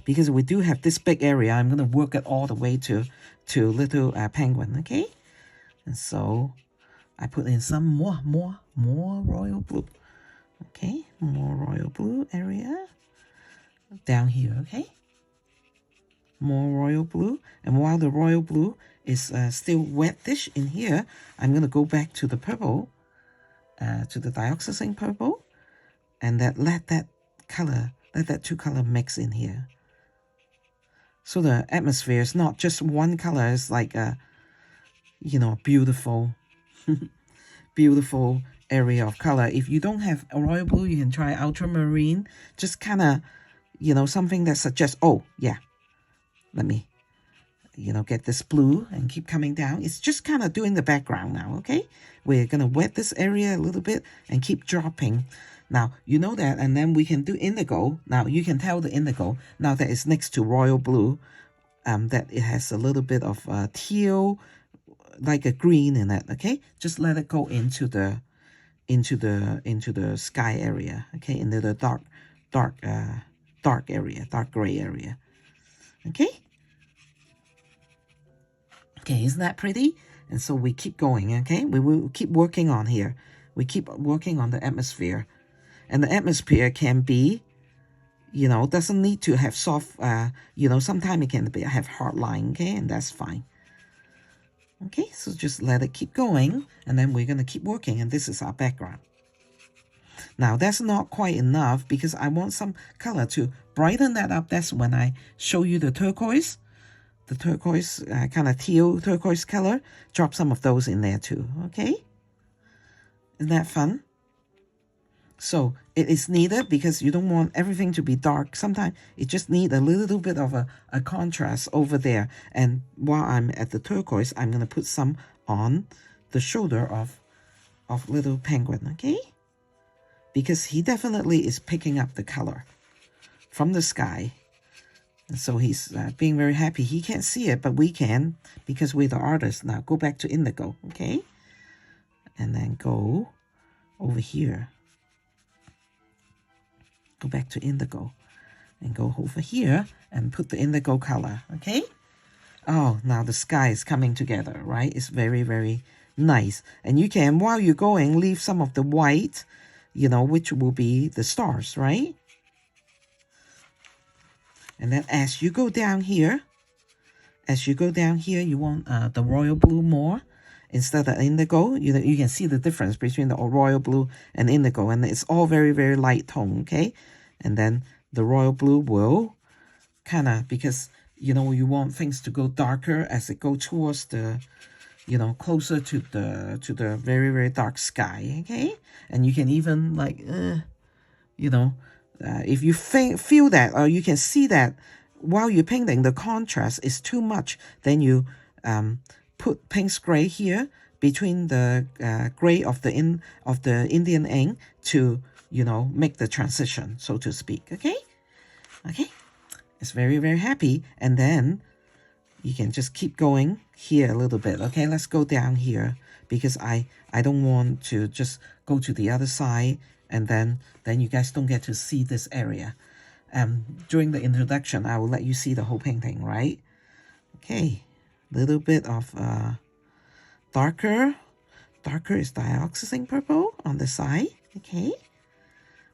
Because we do have this big area, I'm going to work it all the way to little penguin, okay? And so I put in some more royal blue. Okay, more royal blue area down here, okay? More royal blue. And while the royal blue is still wetish in here, I'm going to go back to the purple, to the dioxazine purple, and let that two color mix in here. So the atmosphere is not just one color, it's like a, you know, beautiful, beautiful area of color. If you don't have a royal blue, you can try ultramarine. Just kind of, you know, something that suggests, oh, yeah, let me, you know, get this blue and keep coming down. It's just kind of doing the background now, okay? We're going to wet this area a little bit and keep dropping. Now, you know that, and then we can do indigo. Now, you can tell the indigo, now that it's next to royal blue, that it has a little bit of teal, like a green in it, okay? Just let it go into the sky area, okay? Into the dark area, dark gray area, okay? Okay, isn't that pretty? And so we keep going, okay? We will keep working on here. We keep working on the atmosphere. And the atmosphere can be, you know, doesn't need to have soft, you know, sometimes it can have hard line, okay? And that's fine. Okay, so just let it keep going. And then we're going to keep working. And this is our background. Now, that's not quite enough because I want some color to brighten that up. That's when I show you the turquoise. The turquoise, kind of teal turquoise color. Drop some of those in there too, okay? Isn't that fun? So it is needed because you don't want everything to be dark. Sometimes it just needs a little bit of a contrast over there. And while I'm at the turquoise, I'm going to put some on the shoulder of little penguin, okay? Because he definitely is picking up the color from the sky. And so he's being very happy. He can't see it, but we can because we're the artists. Now go back to indigo, okay? And then go over here. Go back to indigo and go over here and put the indigo color, okay? Oh, now the sky is coming together, right? It's very, very nice. And you can, while you're going, leave some of the white, you know, which will be the stars, right? And then as you go down here, you want the royal blue more instead of indigo. You can see the difference between the royal blue and indigo, and it's all very, very light tone, okay? And then the royal blue will kind of, because, you want things to go darker as it go towards the, closer to the very, very dark sky, okay? And you can even like, if you feel that, or you can see that while you're painting, the contrast is too much, then you put Paynes gray here between the gray of the Indian ink to, make the transition, so to speak, okay? Okay, it's very, very happy. And then you can just keep going here a little bit. Okay, let's go down here, because I don't want to just go to the other side and then you guys don't get to see this area. During the introduction, I will let you see the whole painting, right? Okay, little bit of darker is dioxazine purple on the side, okay?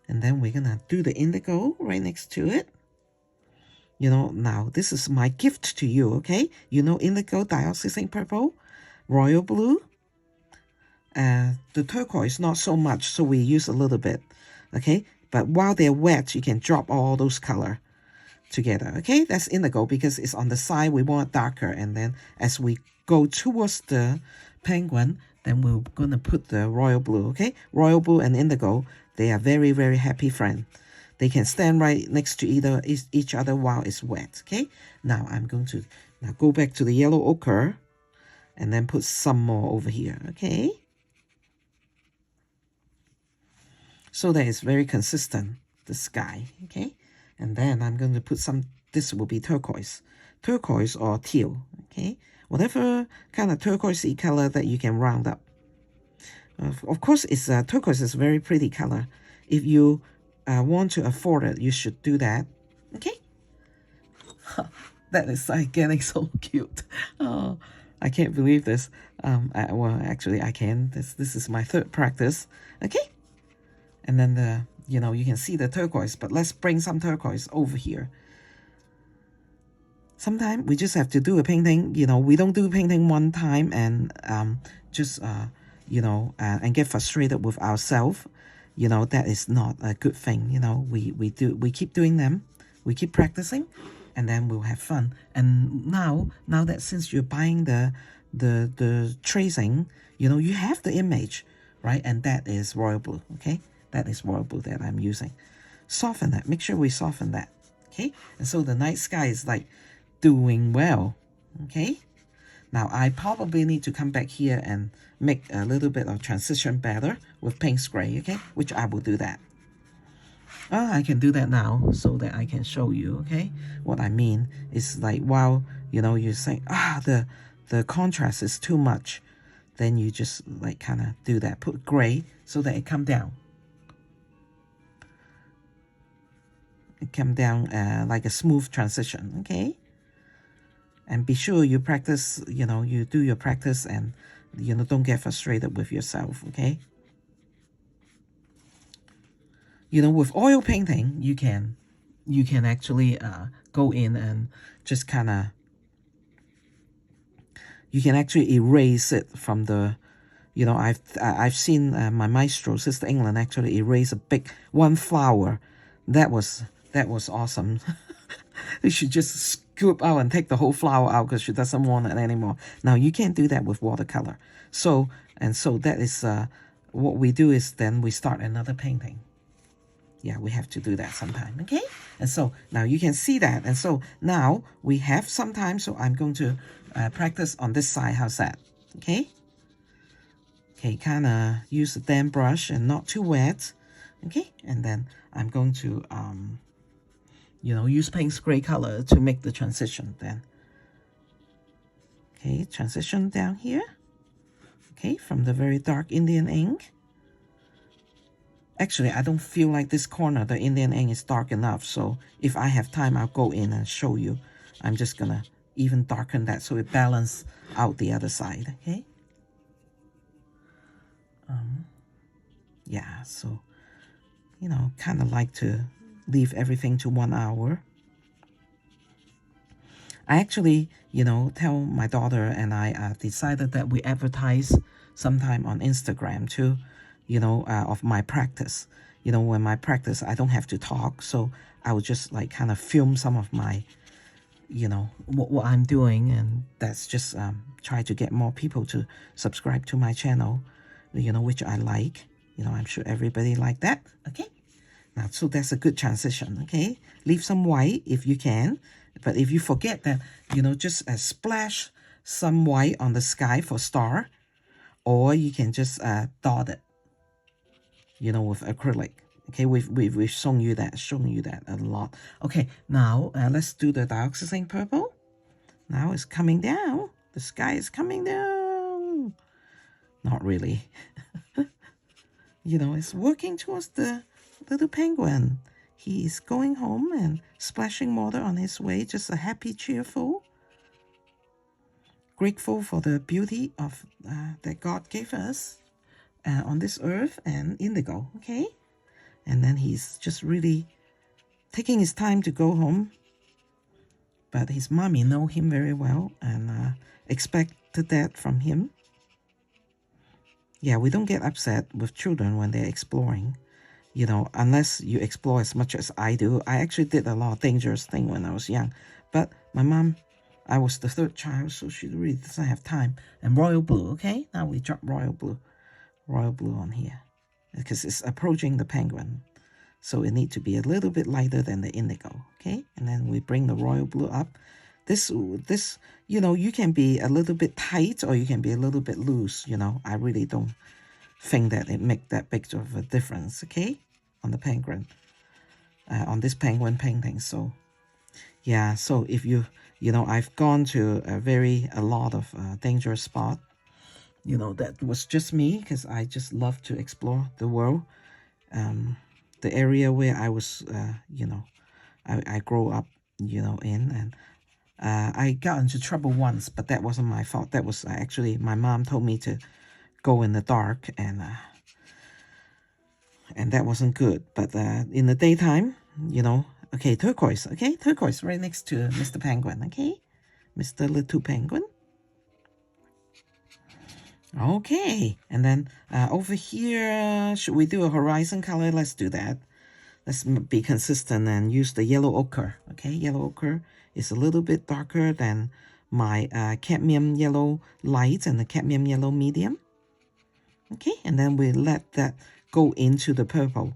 And then we're gonna do the indigo right next to it. Now this is my gift to you, okay? Indigo, dioxazine purple, royal blue, the turquoise not so much, so we use a little bit, okay? But while they're wet, you can drop all those color together, okay? That's indigo because it's on the side, we want it darker. And then as we go towards the penguin, then we're gonna put the royal blue, okay? Royal blue and indigo, they are very, very happy friends. They can stand right next to each other while it's wet, okay? Now I'm going to go back to the yellow ochre and then put some more over here, okay? So that it's very consistent, the sky, okay? And then I'm going to put some, this will be turquoise or teal, okay? Whatever kind of turquoisey color that you can round up. Of course, turquoise is a very pretty color. If you want to afford it, you should do that, okay? That is like getting so cute. Oh, I can't believe this. Well, actually, I can. This is my third practice, okay? And then you can see the turquoise, but let's bring some turquoise over here. Sometimes we just have to do a painting, we don't do painting one time and and get frustrated with ourselves. That is not a good thing. We keep doing them, we keep practicing, and then we'll have fun. And now that since you're buying the tracing, you have the image, right? And that is royal blue, okay? That is royal blue that I'm using. Soften that, make sure we soften that, okay? And so the night sky is like doing well, okay? Now I probably need to come back here and make a little bit of transition better with Paynes gray, okay? Which I will do that. I can do that now so that I can show you, okay? What I mean is like while, you're saying, the contrast is too much, then you just like kind of do that. Put gray so that it come down. It come down like a smooth transition, okay? And be sure you practice, you do your practice and, don't get frustrated with yourself, okay? With oil painting, you can actually go in and just kind of, you can actually erase it from the, I've seen my maestro, Sister England, actually erase one flower. That was awesome. She just scoop out and take the whole flower out because she doesn't want it anymore. Now you can't do that with watercolor. So that is what we do is then we start another painting. Yeah, we have to do that sometime, okay? And so now you can see that. And so now we have some time, so I'm going to practice on this side. How's that? Okay? Okay, kind of use a damp brush and not too wet. Okay, and then I'm going to, use Paynes gray color to make the transition then. Okay, transition down here. Okay, from the very dark Indian ink. Actually, I don't feel like this corner, the Indian ink is dark enough. So if I have time, I'll go in and show you. I'm just gonna even darken that so it balances out the other side, okay? Yeah, so, kind of like to leave everything to 1 hour. I actually, you know, tell my daughter and I decided that we advertise sometime on Instagram too, you know, of my practice. You know, when my practice, I don't have to talk, so I would just like kind of film some of my, you know, what I'm doing, and that's just try to get more people to subscribe to my channel, you know, which I like. You know, I'm sure everybody like that. Okay. Now, so that's a good transition, okay? Leave some white if you can. But if you forget that, you know, just splash some white on the sky for star. Or you can just dot it, you know, with acrylic. Okay, we've shown you that a lot. Okay, now let's do the dioxazine purple. Now it's coming down. The sky is coming down. Not really. You know, it's working towards the little penguin. He is going home and splashing water on his way. Just a happy, cheerful, grateful for the beauty of that God gave us on this earth, and indigo. Okay, and then he's just really taking his time to go home. But his mommy know him very well and expected that from him. Yeah, we don't get upset with children when they're exploring. You know, unless you explore as much as I do. I actually did a lot of dangerous things when I was young. But my mom, I was the third child, so she really doesn't have time. And royal blue, okay? Now we drop royal blue. Royal blue on here. Because it's approaching the penguin. So it needs to be a little bit lighter than the indigo, okay? And then we bring the royal blue up. This, you know, you can be a little bit tight or you can be a little bit loose, you know. I really don't think that it make that big of a difference, okay, on the penguin, on this penguin painting. So yeah, so if you know, I've gone to a lot of dangerous spot, you know, that was just me because I just love to explore the world. The area where I was, you know, I grew up, you know, in, and I got into trouble once, but that wasn't my fault. That was actually my mom told me to go in the dark, and that wasn't good. But in the daytime, you know, okay, turquoise, okay, turquoise right next to Mr. Penguin, okay, Mr. Little Penguin. Okay, and then over here, should we do a horizon color? Let's do that. Let's be consistent and use the yellow ochre, okay? Yellow ochre is a little bit darker than my cadmium yellow light and the cadmium yellow medium. Okay, and then we let that go into the purple.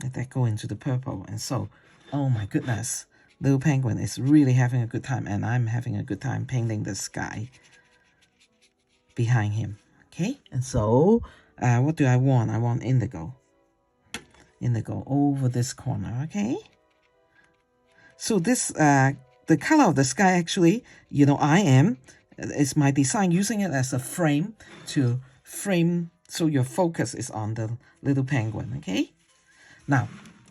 Let that go into the purple. And so, oh my goodness, little penguin is really having a good time, and I'm having a good time painting the sky behind him. Okay, and so what do I want? I want indigo. Indigo over this corner, okay? So this, the color of the sky actually, you know, it's my design using it as a frame to frame, so your focus is on the little penguin, okay? Now,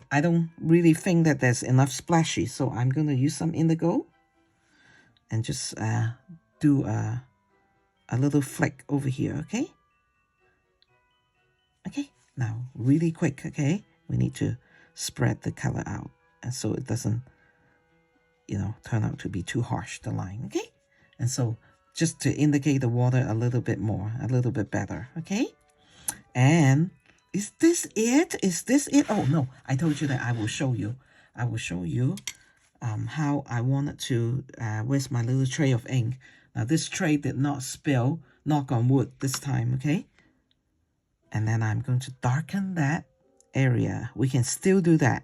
I don't really think that there's enough splashy, so I'm going to use some indigo and just do a little fleck over here, okay? Okay, now really quick, okay? We need to spread the color out, and so it doesn't, you know, turn out to be too harsh, the line, okay? And so just to indicate the water a little bit more, a little bit better, okay? And is this it? Is this it? Oh, no, I told you that I will show you. I will show you how I wanted to, where's my little tray of ink? Now, this tray did not spill, knock on wood this time, okay? And then I'm going to darken that area. We can still do that.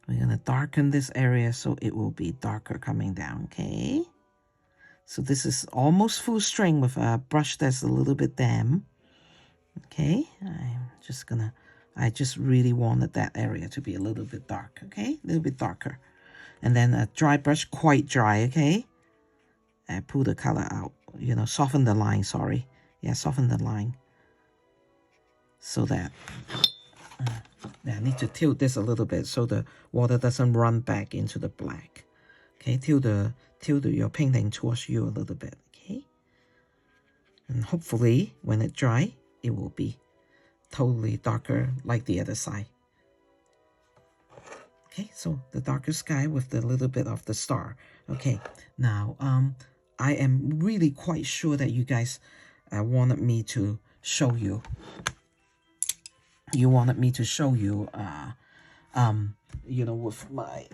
We're going to darken this area so it will be darker coming down, okay? So this is almost full strength with a brush that's a little bit damp. Okay, I just really wanted that area to be a little bit dark, okay? A little bit darker. And then a dry brush, quite dry, okay? I pull the color out, you know, soften the line, sorry. Yeah, soften the line. So that, I need to tilt this a little bit so the water doesn't run back into the black. Okay, tilt your painting towards you a little bit, okay? And hopefully, when it dry, it will be totally darker like the other side. Okay, so the darker sky with the little bit of the star. Okay, now I am really quite sure that you guys wanted me to show you. You wanted me to show you, you know, with my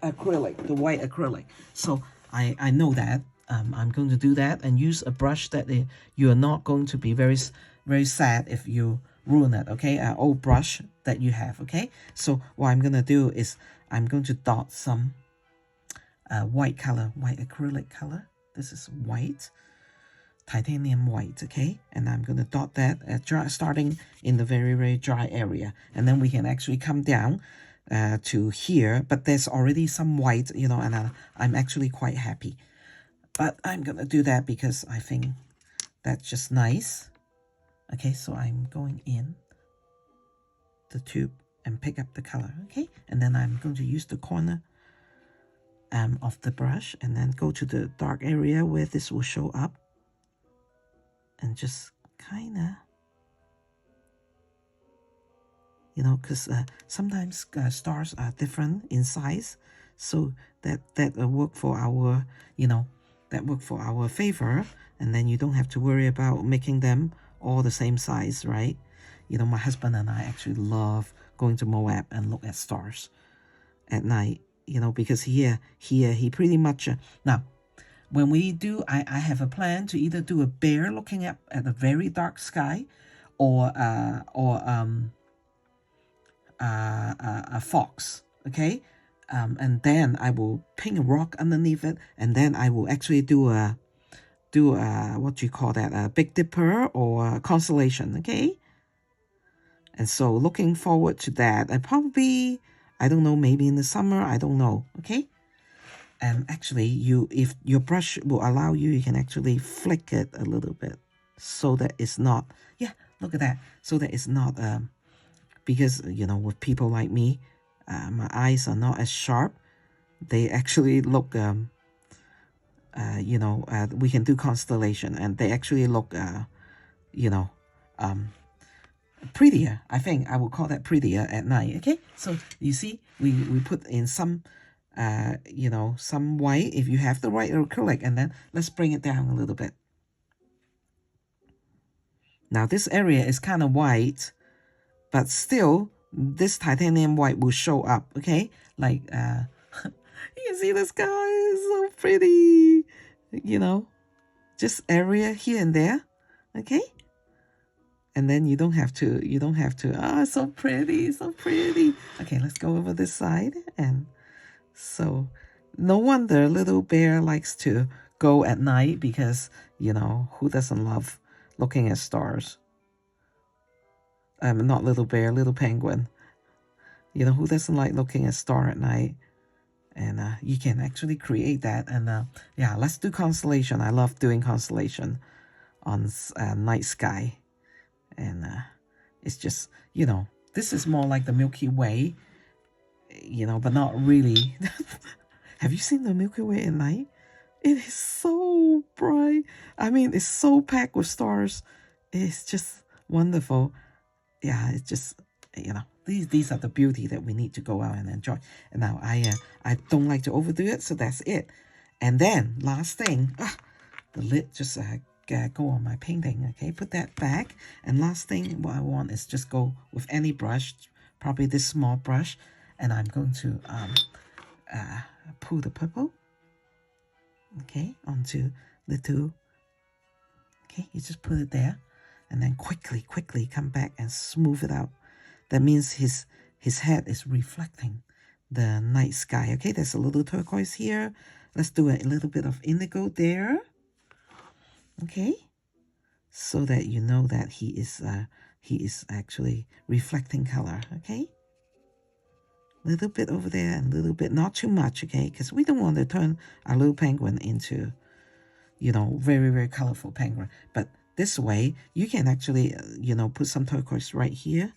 acrylic, the white acrylic. So I know that I'm going to do that and use a brush that you are not going to be very sad if you ruin it. Okay, an old brush that you have. Okay, so what I'm gonna do is I'm going to dot some white color, white acrylic color. This is white, titanium white. Okay, and I'm going to dot that starting in the very dry area, and then we can actually come down to here, but there's already some white, you know, and I'm actually quite happy. But I'm going to do that because I think that's just nice. Okay, so I'm going in the tube and pick up the color. Okay, and then I'm going to use the corner of the brush and then go to the dark area where this will show up. And just kind of, you know, because sometimes stars are different in size, so that work for our, you know, that work for our favor, and then you don't have to worry about making them all the same size, right? You know, my husband and I actually love going to Moab and look at stars at night, you know, because he pretty much now. When we do, I have a plan to either do a bear looking at a very dark sky, or a fox. Okay, and then I will paint a rock underneath it, and then I will actually do a what do you call that? A Big Dipper or a constellation. Okay, and so looking forward to that. And probably, I don't know, maybe in the summer. I don't know. Okay. And actually, if your brush will allow you, you can actually flick it a little bit so that it's not, yeah, look at that. So that it's not, because, you know, with people like me, my eyes are not as sharp. They actually look, you know, we can do constellation and they actually look, you know, prettier. I think I will call that prettier at night. Okay, so you see, we put in some you know, some white if you have the right acrylic, and then let's bring it down a little bit. Now this area is kind of white, but still this titanium white will show up. Okay, like you can see the sky is so pretty, you know, just area here and there. Okay, and then you don't have to so pretty, so pretty. Okay, let's go over this side. And so no wonder little bear likes to go at night, because, you know, who doesn't love looking at stars? Not little bear, little penguin. You know, who doesn't like looking at star at night? And you can actually create that. And yeah, let's do constellation. I love doing constellation on night sky. And it's just, you know, this is more like the Milky Way, you know, but not really. Have you seen the Milky Way at night? It is so bright. I mean, it's so packed with stars. It's just wonderful. Yeah, it's just, you know, these are the beauty that we need to go out and enjoy. And now I don't like to overdo it, so that's it. And then last thing, the lid just go on my painting. Okay, put that back. And last thing, what I want is just go with any brush, probably this small brush, and I'm going to pull the purple, okay, onto the two. Okay, you just put it there, and then quickly come back and smooth it out. That means his head is reflecting the night sky. Okay, there's a little turquoise here. Let's do a little bit of indigo there. Okay, so that you know that he is actually reflecting color. Okay, little bit over there and a little bit, not too much. Okay, because we don't want to turn our little penguin into, you know, very colorful penguin. But this way you can actually you know, put some turquoise right here.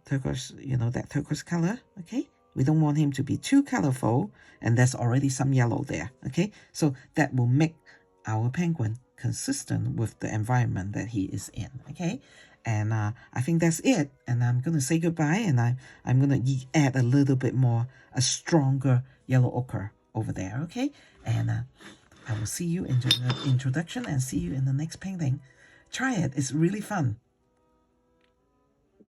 Turquoise, you know, that turquoise color. Okay, we don't want him to be too colorful, and there's already some yellow there. Okay, so that will make our penguin consistent with the environment that he is in. Okay, And I think that's it. And I'm going to say goodbye, and I'm going to add a little bit more, a stronger yellow ochre over there, okay? And I will see you in the introduction and see you in the next painting. Try it. It's really fun.